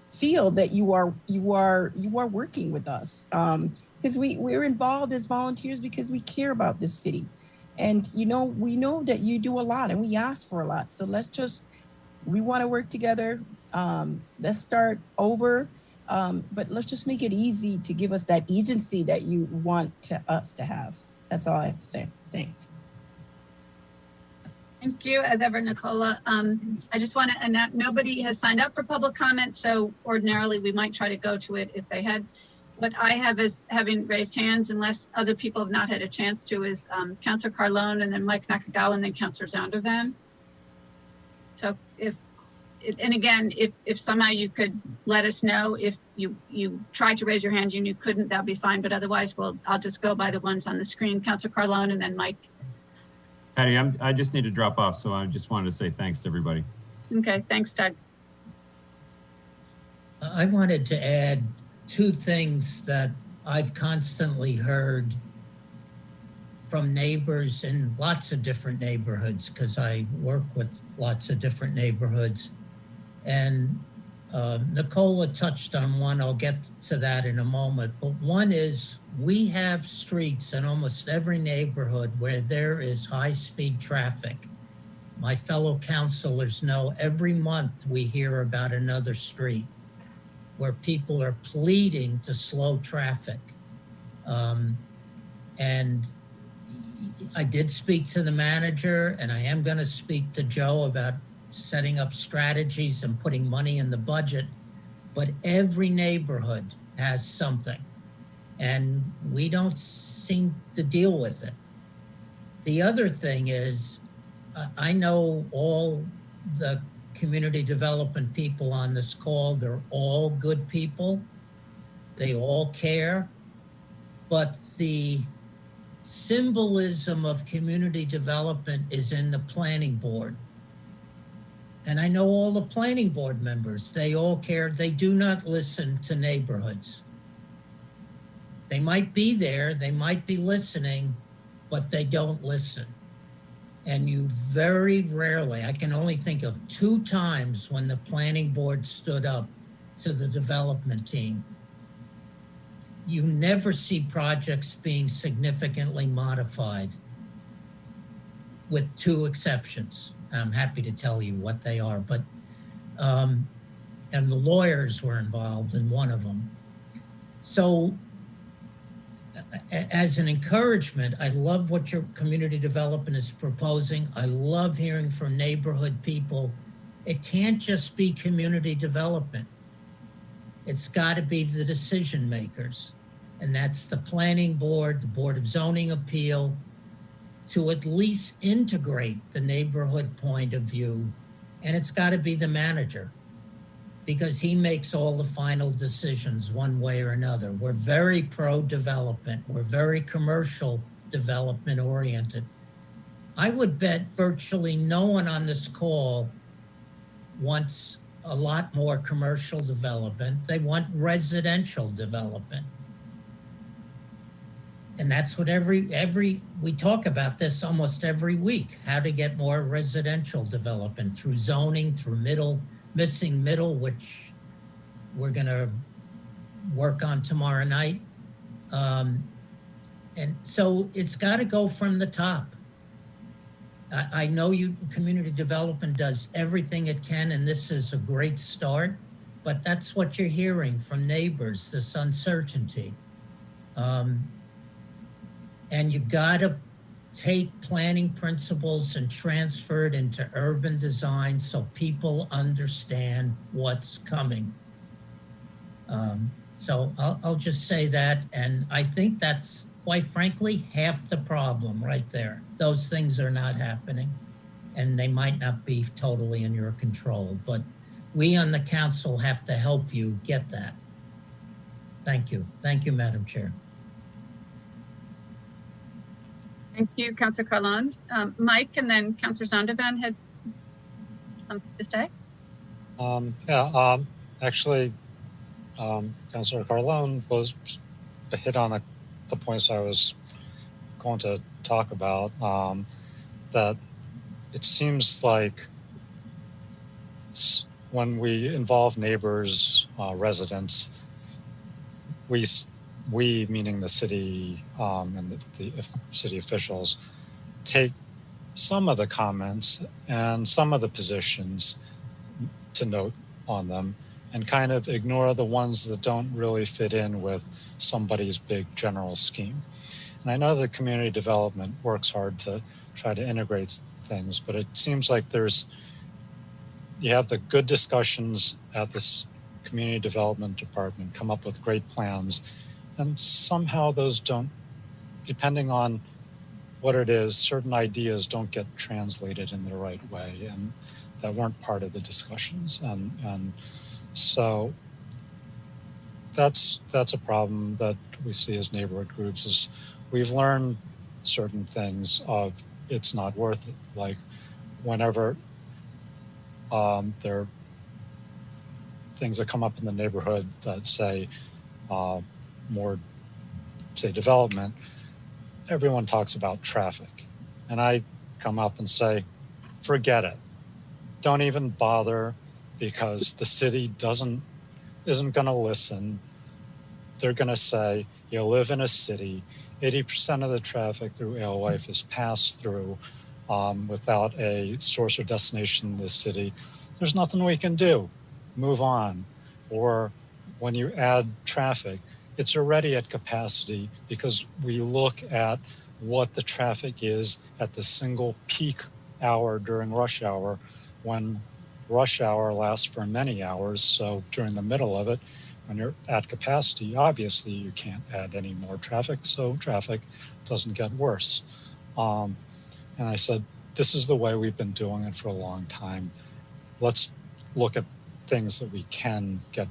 feel that you are working with us. Because we're involved as volunteers because we care about this city. And you know, we know that you do a lot and we ask for a lot. So we want to work together. Let's start over. But let's just make it easy to give us that agency that you want us to have. That's all I have to say. Thanks. Thank you, as ever, Nicola. I just want to announce nobody has signed up for public comment, so ordinarily we might try to go to it if they had. What I have is having raised hands, unless other people have not had a chance to, is Councillor Carlone and then Mike Nakagawa and then Councillor Zondervan. So and again, if somehow you could let us know if you tried to raise your hand and you couldn't, that'd be fine. But otherwise, I'll just go by the ones on the screen. Councillor Carlone and then Mike. Patty, I just need to drop off, so I just wanted to say thanks to everybody. Okay, thanks, Doug. I wanted to add two things that I've constantly heard from neighbors in lots of different neighborhoods, because I work with lots of different neighborhoods. And Nicola touched on one, I'll get to that in a moment, but one is we have streets in almost every neighborhood where there is high-speed traffic. My fellow councilors know every month we hear about another street where people are pleading to slow traffic. And I did speak to the manager, and I am going to speak to Joe about setting up strategies and putting money in the budget, but every neighborhood has something, and we don't seem to deal with it. The other thing is, I know all the community development people on this call, they're all good people, they all care, but the symbolism of community development is in the planning board. And I know all the planning board members, they all care. They do not listen to neighborhoods. They might be there, they might be listening, but they don't listen. And you very rarely, I can only think of 2 times when the planning board stood up to the development team. You never see projects being significantly modified, with 2 exceptions. I'm happy to tell you what they are, but, and the lawyers were involved in one of them. So as an encouragement, I love what your community development is proposing. I love hearing from neighborhood people. It can't just be community development. It's got to be the decision makers, and that's the planning board, the Board of Zoning Appeal, to at least integrate the neighborhood point of view, and it's got to be the manager, because he makes all the final decisions one way or another. We're very pro-development. We're very commercial development oriented. I would bet virtually no one on this call wants a lot more commercial development. They want residential development. And that's what we talk about this almost every week, how to get more residential development through zoning, through missing middle, which we're gonna work on tomorrow night. And so it's gotta go from the top. I know community development does everything it can, and this is a great start, but that's what you're hearing from neighbors, this uncertainty. And you gotta take planning principles and transfer it into urban design so people understand what's coming. So I'll just say that, and I think that's, quite frankly, half the problem right there. Those things are not happening, and they might not be totally in your control, but we on the council have to help you get that. Thank you. Thank you, Madam Chair. Thank you, Councillor Carlon. Mike, and then Councillor Zondervan had something to say. Actually, Councillor Carlon was hit on the points I was going to talk about. That it seems like when we involve neighbors, residents, we meaning the city and the city officials, take some of the comments and some of the positions to note on them and kind of ignore the ones that don't really fit in with somebody's big general scheme. And I know that community development works hard to try to integrate things, but it seems like you have the good discussions at this community development department, come up with great plans, and somehow those don't, depending on what it is, certain ideas don't get translated in the right way, and that weren't part of the discussions. And so that's a problem that we see as neighborhood groups, is we've learned certain things of it's not worth it. Like whenever there are things that come up in the neighborhood that say more, say, development, everyone talks about traffic. And I come up and say, forget it. Don't even bother, because the city isn't going to listen. They're going to say, you live in a city, 80% of the traffic through Alewife is passed through without a source or destination in the city. There's nothing we can do. Move on. Or when you add traffic, it's already at capacity because we look at what the traffic is at the single peak hour during rush hour, when rush hour lasts for many hours. So during the middle of it, when you're at capacity, obviously you can't add any more traffic, so traffic doesn't get worse. And I said, this is the way we've been doing it for a long time. Let's look at things that we can get,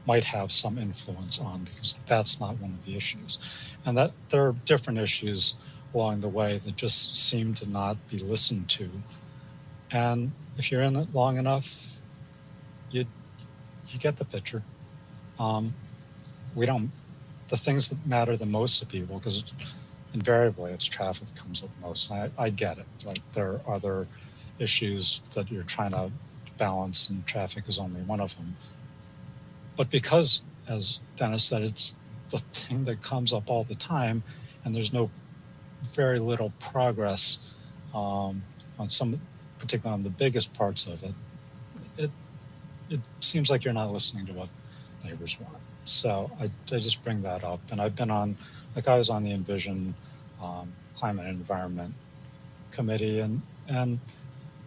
might have some influence on, because that's not one of the issues. And that there are different issues along the way that just seem to not be listened to. And if you're in it long enough, you get the picture. The things that matter the most to people, because invariably it's traffic comes up most. I get it. Like there are other issues that you're trying to balance, and traffic is only one of them. But because, as Dennis said, it's the thing that comes up all the time, and there's very little progress on some, particularly on the biggest parts of it, it seems like you're not listening to what neighbors want. So I just bring that up. And I've been on, like I was on the Envision Climate and Environment Committee, and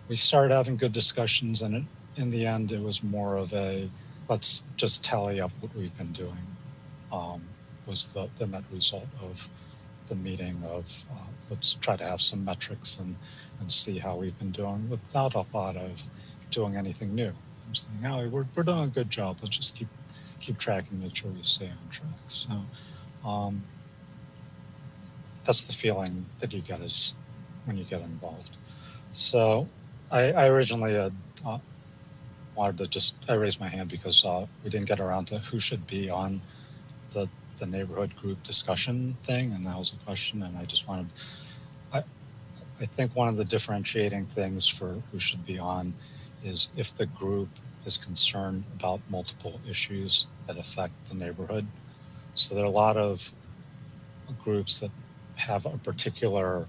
we started having good discussions, and in the end, it was more of a, let's just tally up what we've been doing, was the net result of the meeting of, let's try to have some metrics and see how we've been doing without a thought of doing anything new. I'm saying, oh, we're doing a good job. Let's just keep tracking, make sure we stay on track. So that's the feeling that you get is when you get involved. So I originally had wanted to just, I raised my hand because we didn't get around to who should be on the neighborhood group discussion thing, and that was a question, and I just wanted, I think one of the differentiating things for who should be on is if the group is concerned about multiple issues that affect the neighborhood. So there are a lot of groups that have a particular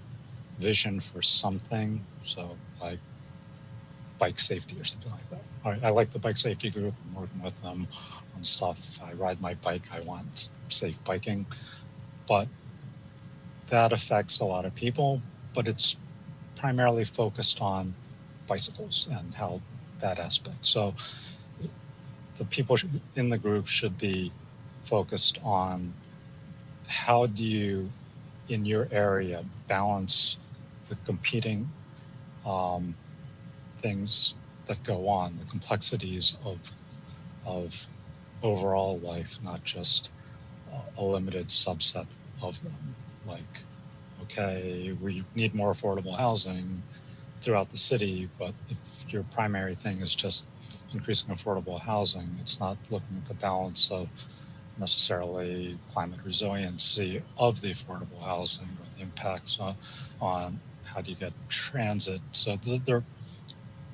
vision for something, so like bike safety or something like that. I like the bike safety group. I'm working with them on stuff. If I ride my bike, I want safe biking, but that affects a lot of people, but it's primarily focused on bicycles and how that aspect. So the people in the group should be focused on how do you, in your area, balance the competing things that go on, the complexities of overall life, not just a limited subset of them. Like, okay, we need more affordable housing throughout the city, but if your primary thing is just increasing affordable housing, it's not looking at the balance of necessarily climate resiliency of the affordable housing or the impacts on how do you get transit. So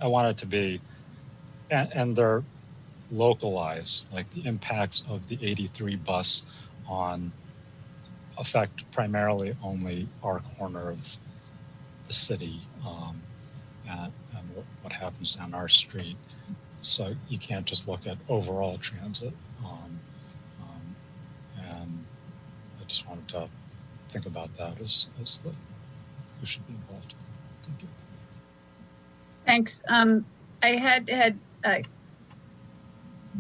I want it to be, and they're localized, like the impacts of the 83 bus affect primarily only our corner of the city and what happens down our street. So you can't just look at overall transit. And I just wanted to think about that as who should be involved. Thank you. Thanks. I had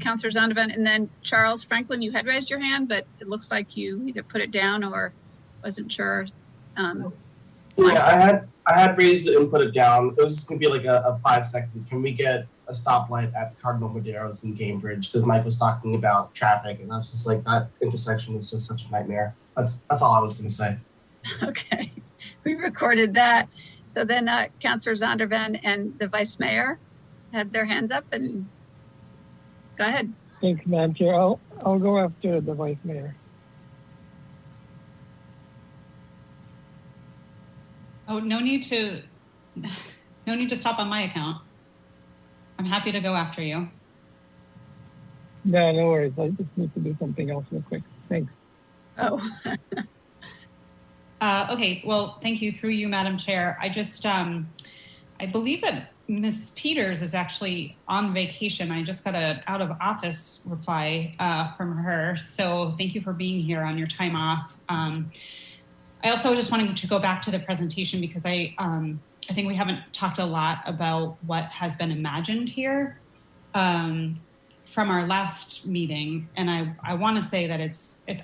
Councillor Zondervan and then Charles Franklin, you had raised your hand, but it looks like you either put it down or wasn't sure. Yeah, I had raised it and put it down. It was just gonna be like a 5-second. Can we get a stoplight at Cardinal Madero's in Cambridge? Because Mike was talking about traffic, and I was just like, that intersection is just such a nightmare. That's all I was gonna say. Okay, we recorded that. So then Councillor Zondervan and the Vice Mayor had their hands up, and go ahead. Thanks, Madam Chair. I'll go after the Vice Mayor. Oh, no need to stop on my account. I'm happy to go after you. No, no worries. I just need to do something else real quick. Thanks. Oh. Okay, well, thank you. Through you, Madam Chair. I just, I believe that Ms. Peters is actually on vacation. I just got a out of office reply from her. So thank you for being here on your time off. I also just wanted to go back to the presentation because I think we haven't talked a lot about what has been imagined here from our last meeting. And I want to say that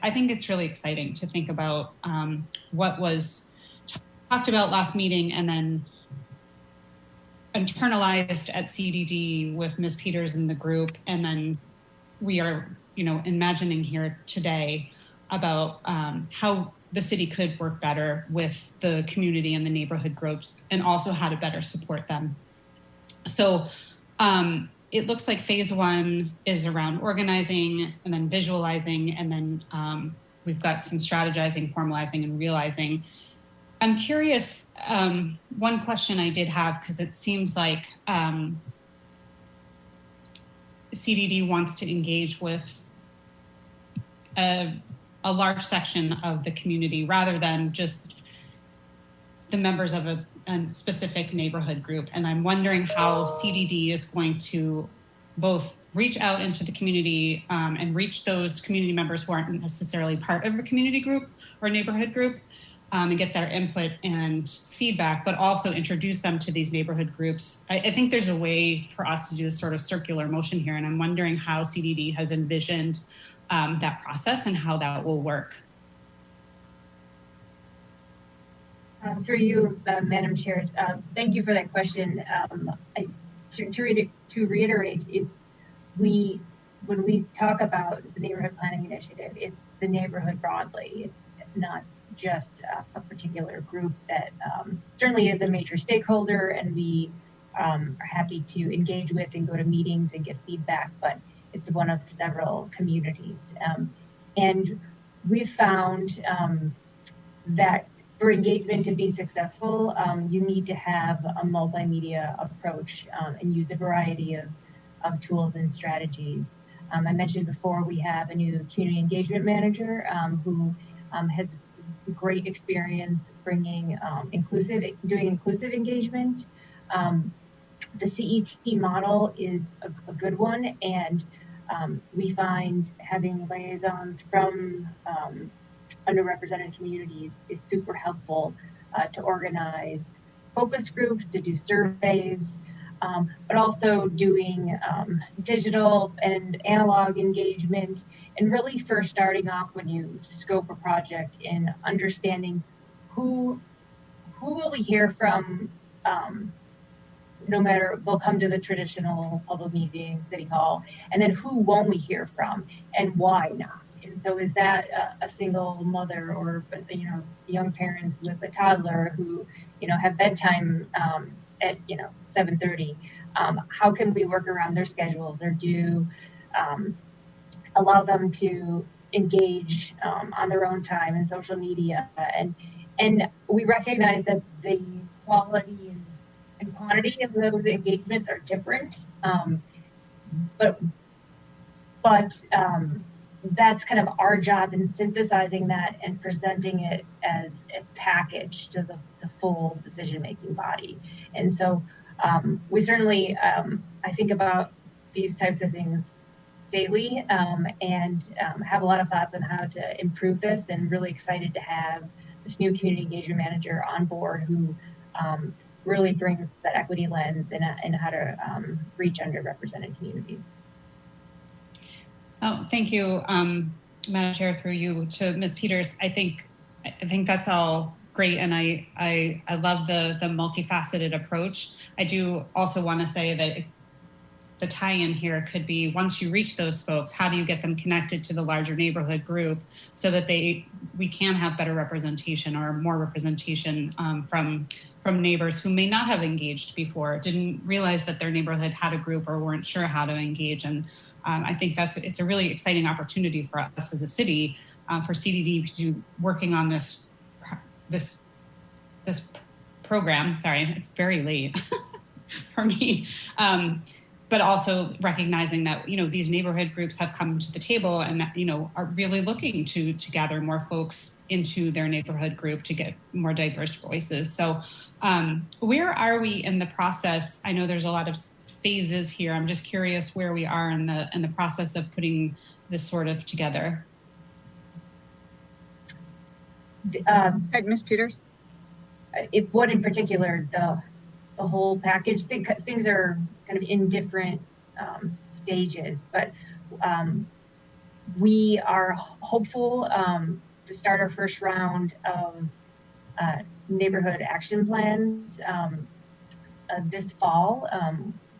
I think it's really exciting to think about what was talked about last meeting and then internalized at CDD with Ms. Peters and the group. And then we are, imagining here today about how the city could work better with the community and the neighborhood groups and also how to better support them. So it looks like phase 1 is around organizing and then visualizing, and then we've got some strategizing, formalizing, and realizing. I'm curious, one question I did have, because it seems like CDD wants to engage with a large section of the community rather than just the members of a specific neighborhood group. And I'm wondering how CDD is going to both reach out into the community and reach those community members who aren't necessarily part of a community group or neighborhood group and get their input and feedback, but also introduce them to these neighborhood groups. I think there's a way for us to do this sort of circular motion here, and I'm wondering how CDD has envisioned that process and how that will work. Through you, Madam Chair, thank you for that question. To reiterate, when we talk about the neighborhood planning initiative, it's the neighborhood broadly. It's not just a particular group that certainly is a major stakeholder, and we are happy to engage with and go to meetings and get feedback, but it's one of several communities. And we've found that for engagement to be successful, you need to have a multimedia approach and use a variety of tools and strategies. I mentioned before we have a new community engagement manager who has great experience bringing doing inclusive engagement. The CET model is a good one, and we find having liaisons from underrepresented communities is super helpful to organize focus groups, to do surveys, but also doing digital and analog engagement, and really first starting off when you scope a project in understanding who will we hear from. No matter, we'll come to the traditional public meeting, city hall, and then who won't we hear from and why not? And so is that a single mother or, young parents with a toddler who, have bedtime at, 7:30? How can we work around their schedules, or allow them to engage on their own time in social media? And we recognize that the quality and quantity of those engagements are different, but that's kind of our job in synthesizing that and presenting it as a package to the full decision-making body. And so we certainly, I think about these types of things daily, and have a lot of thoughts on how to improve this, and really excited to have this new community engagement manager on board who really brings that equity lens and how to reach underrepresented communities. Oh, thank you, Madam Chair, through you to Ms. Peters. I think that's all great, and I love the multifaceted approach. I do also want to say that the tie-in here could be, once you reach those folks, how do you get them connected to the larger neighborhood group so that we can have better representation, or more representation from neighbors who may not have engaged before, didn't realize that their neighborhood had a group, or weren't sure how to engage. And I think it's a really exciting opportunity for us as a city, for CDD to be working on this program. Sorry, it's very late for me. But also recognizing that, these neighborhood groups have come to the table and, are really looking to gather more folks into their neighborhood group to get more diverse voices. So where are we in the process? I know there's a lot of phases here. I'm just curious where we are in the process of putting this sort of together. Ms. Peters? What in particular, the whole package? Things are kind of in different stages, but we are hopeful to start our first round of neighborhood action plans this fall.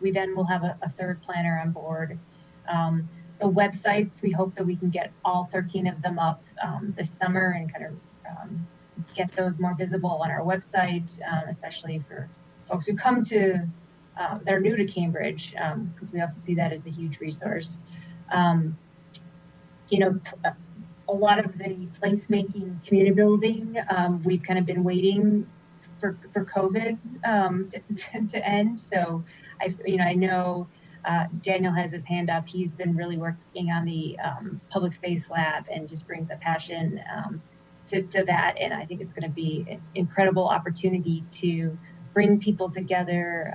We then will have a third planner on board. The websites, we hope that we can get all 13 of them up this summer and kind of get those more visible on our website, especially for folks who come to, they're new to Cambridge, because we also see that as a huge resource. A lot of the placemaking, community building, we've kind of been waiting for COVID to end. So I know Daniel has his hand up. He's been really working on the public space lab and just brings a passion to that. And I think it's going to be an incredible opportunity to bring people together,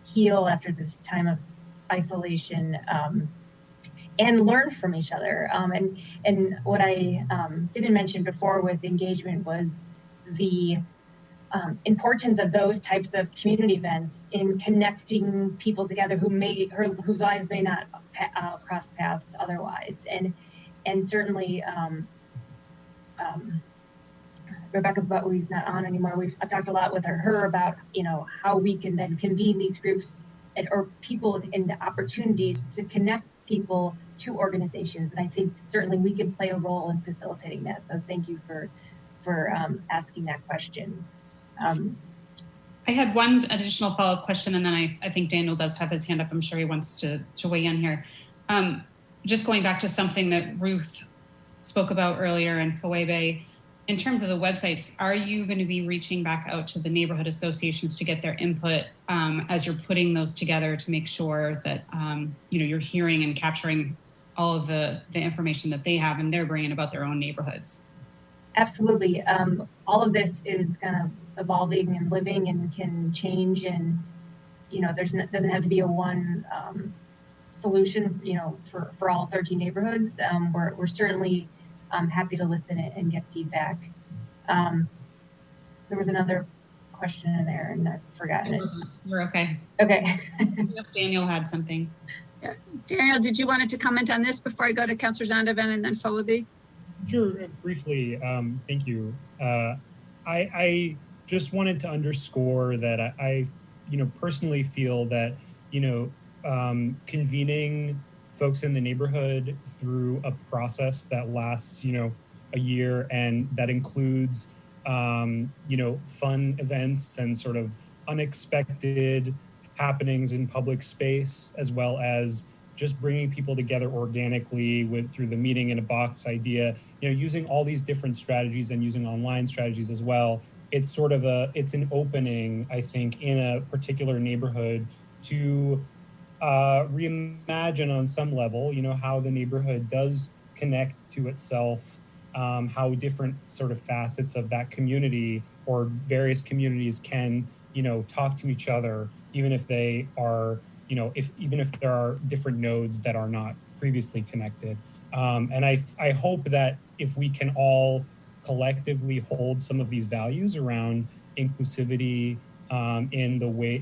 heal after this time of isolation, and learn from each other. And what I didn't mention before with engagement was the importance of those types of community events in connecting people together whose lives may not cross paths otherwise. And certainly, Rebecca Butwey's not on anymore. I've talked a lot with her about, how we can then convene these groups or people in the opportunities to connect people to organizations. And I think certainly we can play a role in facilitating that. So thank you for asking that question. I had one additional follow-up question, and then I think Daniel does have his hand up. I'm sure he wants to weigh in here. Just going back to something that Ruth spoke about earlier in Fawebe, in terms of the websites, are you going to be reaching back out to the neighborhood associations to get their input as you're putting those together to make sure that you're hearing and capturing all of the information that they have and they're bringing about their own neighborhoods? Absolutely. All of this is kind of evolving and living and can change, and doesn't have to be a one solution for all 13 neighborhoods. We're certainly happy to listen and get feedback. There was another question in there and I've forgotten it. You're okay. Okay. Daniel had something. Yeah. Daniel, did you want to comment on this before I go to Councillor Zondervan and then Fawebe? Sure, briefly, thank you. I just wanted to underscore that I personally feel that, convening folks in the neighborhood through a process that lasts, a year, and that includes, fun events and sort of unexpected happenings in public space, as well as just bringing people together organically through the meeting in a box idea, using all these different strategies and using online strategies as well. It's sort of it's an opening, I think, in a particular neighborhood to reimagine on some level, how the neighborhood does connect to itself, how different sort of facets of that community or various communities can, talk to each other, even if they are, even if there are different nodes that are not previously connected. And I hope that if we can all collectively hold some of these values around inclusivity in the way,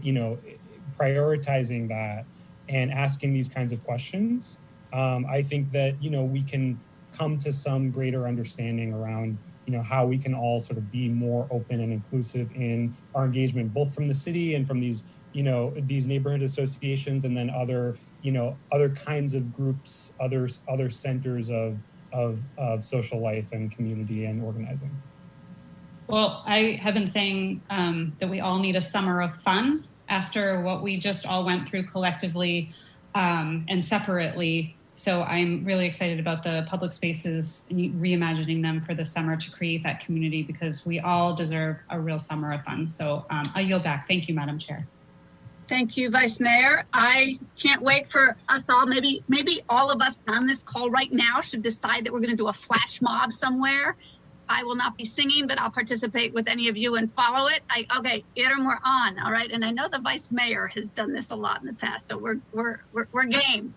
prioritizing that and asking these kinds of questions, I think that, we can come to some greater understanding around, how we can all sort of be more open and inclusive in our engagement, both from the city and from these, these neighborhood associations, and then other, other kinds of groups, other centers of social life and community and organizing. Well, I have been saying that we all need a summer of fun after what we just all went through collectively and separately. So I'm really excited about the public spaces and reimagining them for the summer to create that community, because we all deserve a real summer of fun. So I yield back. Thank you, Madam Chair. Thank you, Vice Mayor. I can't wait for us all, maybe all of us on this call right now should decide that we're going to do a flash mob somewhere. I will not be singing, but I'll participate with any of you and follow it. Okay, Adam, we're on, all right? And I know the Vice Mayor has done this a lot in the past, so we're game.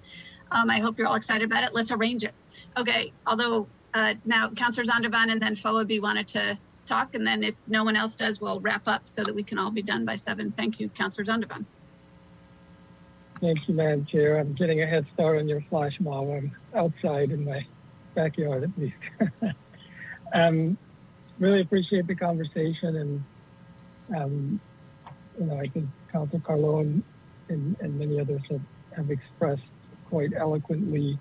I hope you're all excited about it. Let's arrange it. Okay, although now Councillor Zondervan and then Fawebe wanted to talk, and then if no one else does, we'll wrap up so that we can all be done by 7. Thank you, Councillor Zondervan. Thank you, Madam Chair. I'm getting a head start on your flash mob. I'm outside in my backyard, at least. Really appreciate the conversation, and I think Councilor Carlone and many others have expressed quite eloquently,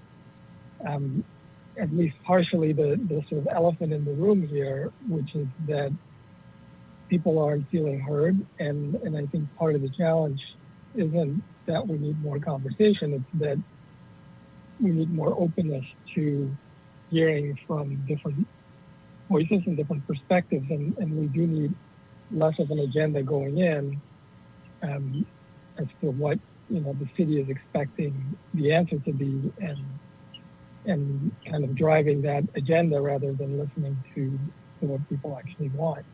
at least partially, the sort of elephant in the room here, which is that people aren't feeling heard, and I think part of the challenge isn't that we need more conversation, it's that we need more openness to hearing from different voices and different perspectives, and we do need less of an agenda going in as to what the city is expecting the answer to be, and kind of driving that agenda rather than listening to what people actually want.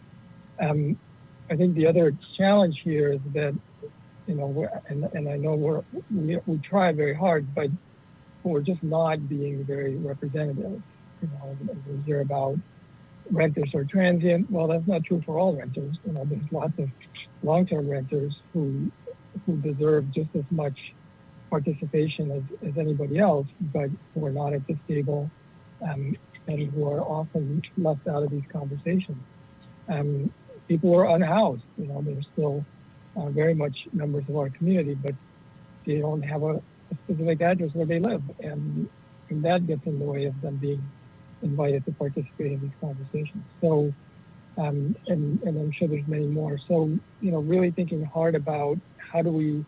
I think the other challenge here is that and I know we try very hard, but we're just not being very representative. We hear about renters are transient. Well, that's not true for all renters. There's lots of long-term renters who deserve just as much participation as anybody else, but who are not at this table, and who are often left out of these conversations. People who are unhoused. They're still very much members of our community, but they don't have a specific address where they live, and that gets in the way of them being invited to participate in these conversations. So and I'm sure there's many more. So, really thinking hard about how do we,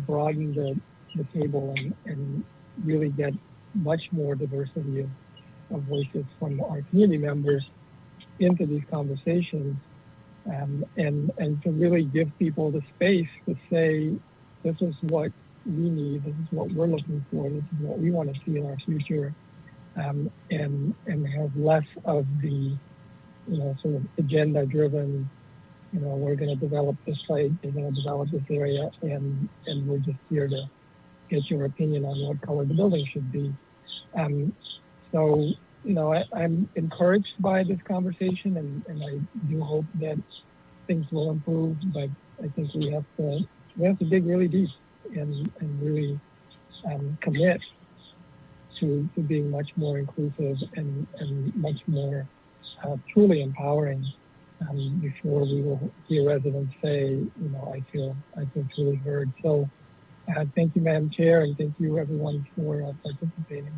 broaden the table and really get much more diversity of voices from our community members into these conversations, and to really give people the space to say, this is what we need, this is what we're looking for, this is what we want to see in our future, and have less of the sort of agenda driven, we're going to develop this site, we're going to develop this area, and we're just here to get your opinion on what color the building should be. So, I'm encouraged by this conversation, and I do hope that things will improve, but I think we have to dig really deep and really commit to being much more inclusive and much more truly empowering before we will hear residents say, I feel truly heard. So thank you, Madam Chair, and thank you everyone for participating.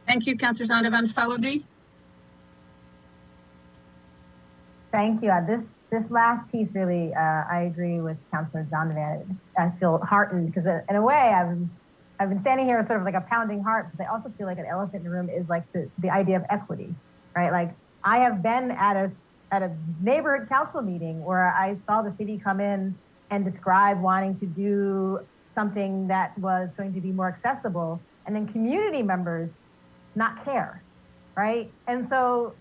Thank you, Councillor Zondervan. Faludi? Thank you. This last piece really, I agree with Councillor Zondervan. I feel heartened because in a way I've been standing here with sort of like a pounding heart, but I also feel like an elephant in the room is like the idea of equity, right? Like I have been at a neighborhood council meeting where I saw the city come in and describe wanting to do something that was going to be more accessible, and then community members not care, right? And so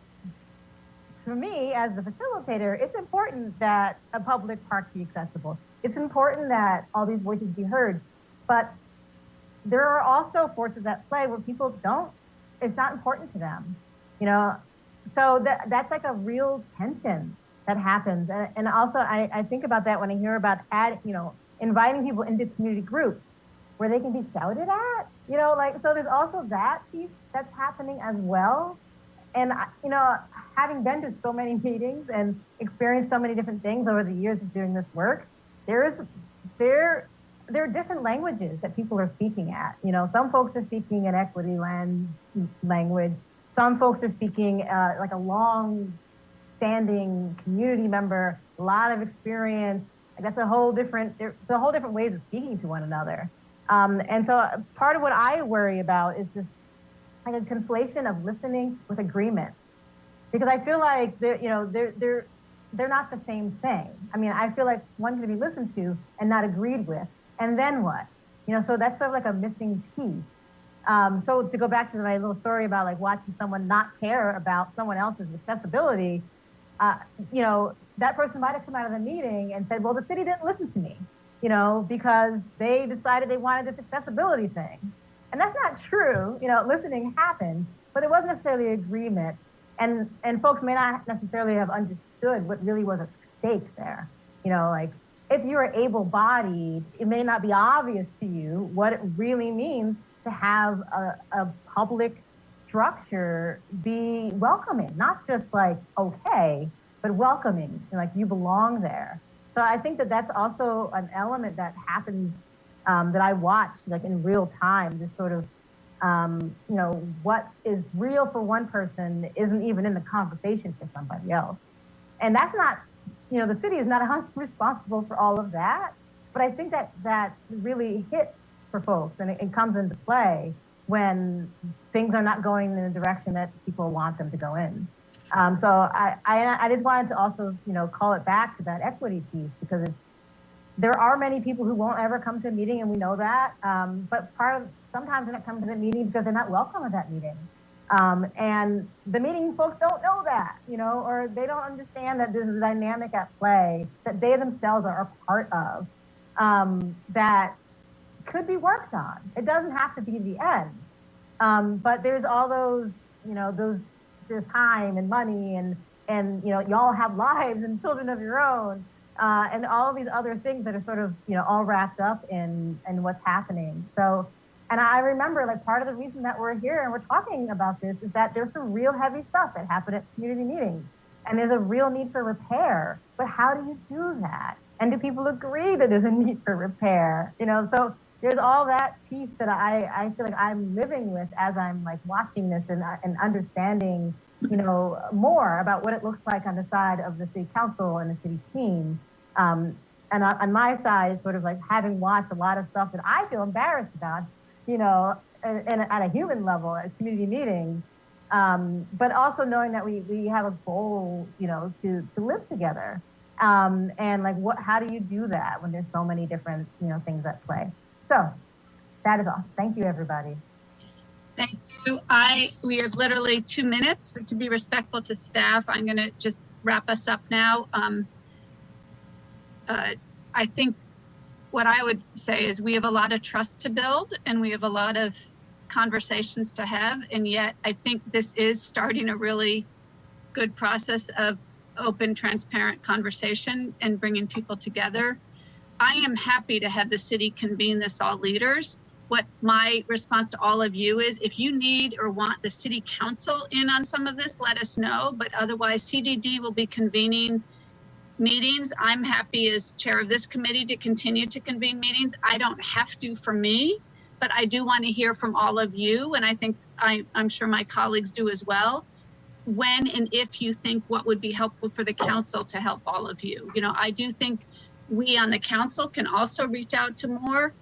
for me as the facilitator, it's important that a public park be accessible. It's important that all these voices be heard, but there are also forces at play where people it's not important to them, so that's like a real tension that happens. And also I think about that when I hear about inviting people into community groups where they can be shouted at, so there's also that piece that's happening as well. And, having been to so many meetings and experienced so many different things over the years of doing this work, there are different languages that people are speaking at. Some folks are speaking an equity language. Some folks are speaking like a long-standing community member, a lot of experience. Like there's a whole different ways of speaking to one another. And so part of what I worry about is just like a conflation of listening with agreement, because I feel like they're not the same thing. I mean, I feel like one's going to be listened to and not agreed with, and then what? So that's sort of like a missing piece. So to go back to my little story about like watching someone not care about someone else's accessibility, that person might have come out of the meeting and said, well, the city didn't listen to me, because they decided they wanted this accessibility thing. And that's not true. Listening happened, but it wasn't necessarily agreement. And folks may not necessarily have understood what really was at stake there. Like if you're able-bodied, it may not be obvious to you what it really means to have a public structure be welcoming, not just like okay, but welcoming, like you belong there. So I think that that's also an element that happens that I watch like in real time, this sort of, what is real for one person isn't even in the conversation for somebody else. And that's not, the city is not 100% responsible for all of that, but I think that really hits for folks, and it comes into play when things are not going in the direction that people want them to go in. So I just wanted to also, call it back to that equity piece, because there are many people who won't ever come to a meeting, and we know that. But sometimes they're not coming to the meeting because they're not welcome at that meeting. And the meeting folks don't know that, or they don't understand that there's a dynamic at play that they themselves are a part of, that could be worked on. It doesn't have to be the end. But there's all those, there's time and money and y'all have lives and children of your own. And all of these other things that are sort of, all wrapped up in what's happening. So, and I remember like part of the reason that we're here and we're talking about this is that there's some real heavy stuff that happened at community meetings, and there's a real need for repair. But how do you do that? And do people agree that there's a need for repair? So there's all that piece that I feel like I'm living with as I'm like watching this and understanding more about what it looks like on the side of the city council and the city team. And on my side, sort of like having watched a lot of stuff that I feel embarrassed about, at a human level at community meetings, but also knowing that we have a goal, to live together. And like, how do you do that when there's so many different, things at play? So that is all. Thank you, everybody. Thank you. We have literally 2 minutes to be respectful to staff. I'm going to just wrap us up now. I think what I would say is we have a lot of trust to build and we have a lot of conversations to have. And yet I think this is starting a really good process of open, transparent conversation and bringing people together. I am happy to have the city convene this all leaders. What my response to all of you is, if you need or want the city council in on some of this, let us know. But otherwise, CDD will be convening meetings. I'm happy as chair of this committee to continue to convene meetings. I don't have to for me, but I do want to hear from all of you. And I think I'm sure my colleagues do as well. When and if you think what would be helpful for the council to help all of you. I do think we on the council can also reach out to more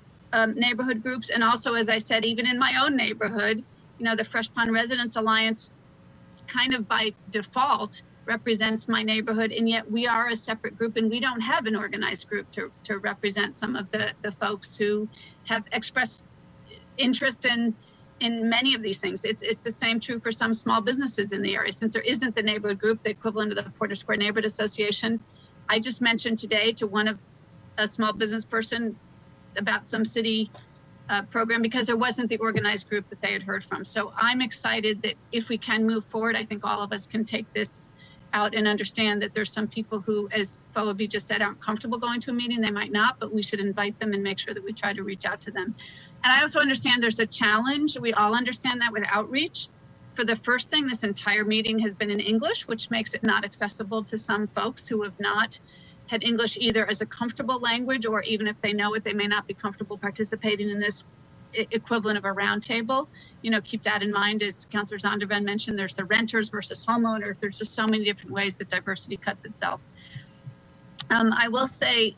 neighborhood groups. And also, as I said, even in my own neighborhood, the Fresh Pond Residents Alliance kind of by default represents my neighborhood, and yet we are a separate group and we don't have an organized group to represent some of the folks who have expressed interest in many of these things. It's the same true for some small businesses in the area. Since there isn't the neighborhood group, the equivalent of the Porter Square Neighborhood Association, I just mentioned today to a small business person about some city program because there wasn't the organized group that they had heard from. So I'm excited that if we can move forward, I think all of us can take this out and understand that there's some people who, as Phoebe just said, aren't comfortable going to a meeting. They might not, but we should invite them and make sure that we try to reach out to them. And I also understand there's a challenge. We all understand that with outreach. For the first thing, this entire meeting has been in English, which makes it not accessible to some folks who have not had English either as a comfortable language, or even if they know it, they may not be comfortable participating in this equivalent of a roundtable. Keep that in mind. As Councilor Zondervan mentioned, there's the renters versus homeowners. There's just so many different ways that diversity cuts itself. I will say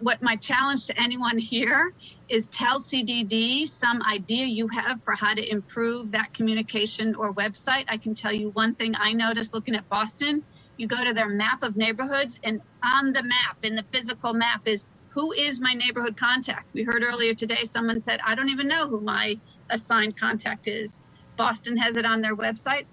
what my challenge to anyone here is tell CDD some idea you have for how to improve that communication or website. I can tell you one thing I noticed looking at Boston. You go to their map of neighborhoods, and on the map, in the physical map, is who is my neighborhood contact. We heard earlier today, someone said, I don't even know who my assigned contact is. Boston has it on their website.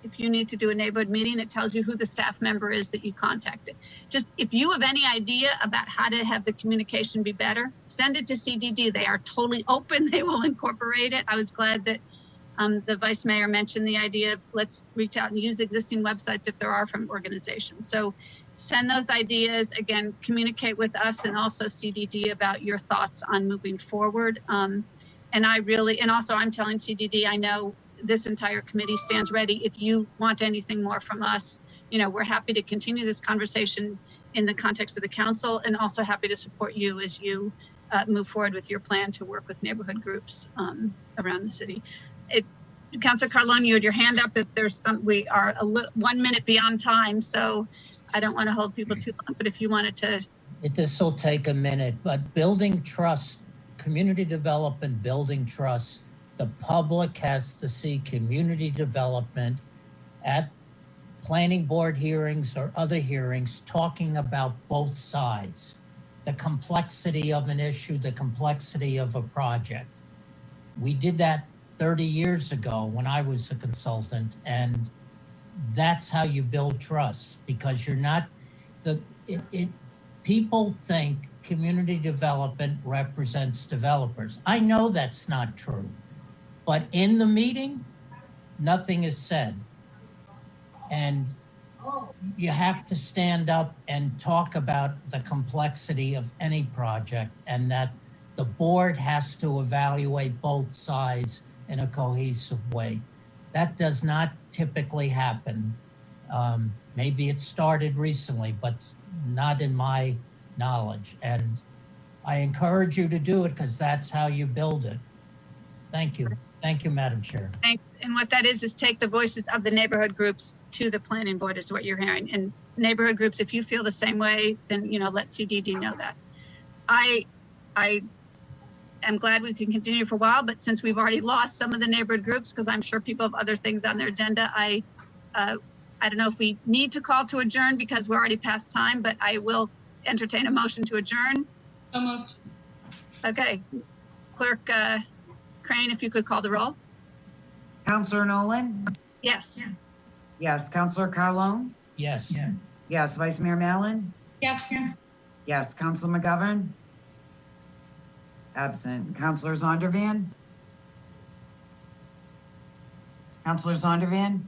If you need to do a neighborhood meeting, it tells you who the staff member is that you contacted. Just if you have any idea about how to have the communication be better, send it to CDD. They are totally open. They will incorporate it. I was glad that the vice mayor mentioned the idea of let's reach out and use existing websites if there are from organizations. So send those ideas, again, communicate with us and also CDD about your thoughts on moving forward. And also I'm telling CDD, I know this entire committee stands ready. If you want anything more from us, we're happy to continue this conversation in the context of the council, and also happy to support you as you move forward with your plan to work with neighborhood groups around the city. Councilor Carlone, you had your hand up. If there's we are 1 minute beyond time, so I don't want to hold people too long, but if you wanted to. This will take a minute, but building trust, community development, building trust, the public has to see community development at planning board hearings or other hearings talking about both sides, the complexity of an issue, the complexity of a project. We did that 30 years ago when I was a consultant, and that's how you build trust, because you're not, people think community development represents developers. I know that's not true, but in the meeting, nothing is said. And you have to stand up and talk about the complexity of any project, and that the board has to evaluate both sides in a cohesive way. That does not typically happen. Maybe it started recently, but not in my knowledge. And I encourage you to do it because that's how you build it. Thank you. Thank you, Madam Chair. And what that is take the voices of the neighborhood groups to the planning board is what you're hearing. And neighborhood groups, if you feel the same way, then, let CDD know that. I am glad we can continue for a while, but since we've already lost some of the neighborhood groups, because I'm sure people have other things on their agenda, I don't know if we need to call to adjourn because we're already past time, but I will entertain a motion to adjourn. So moved. Okay. Clerk Crane, if you could call the roll. Counselor Nolan? Yes. Yes. Counselor Carlone? Yes. Yes. Vice Mayor Mallon? Yes. Yes. Counselor McGovern? Absent. Counselor Zondervan? Counselor Zondervan?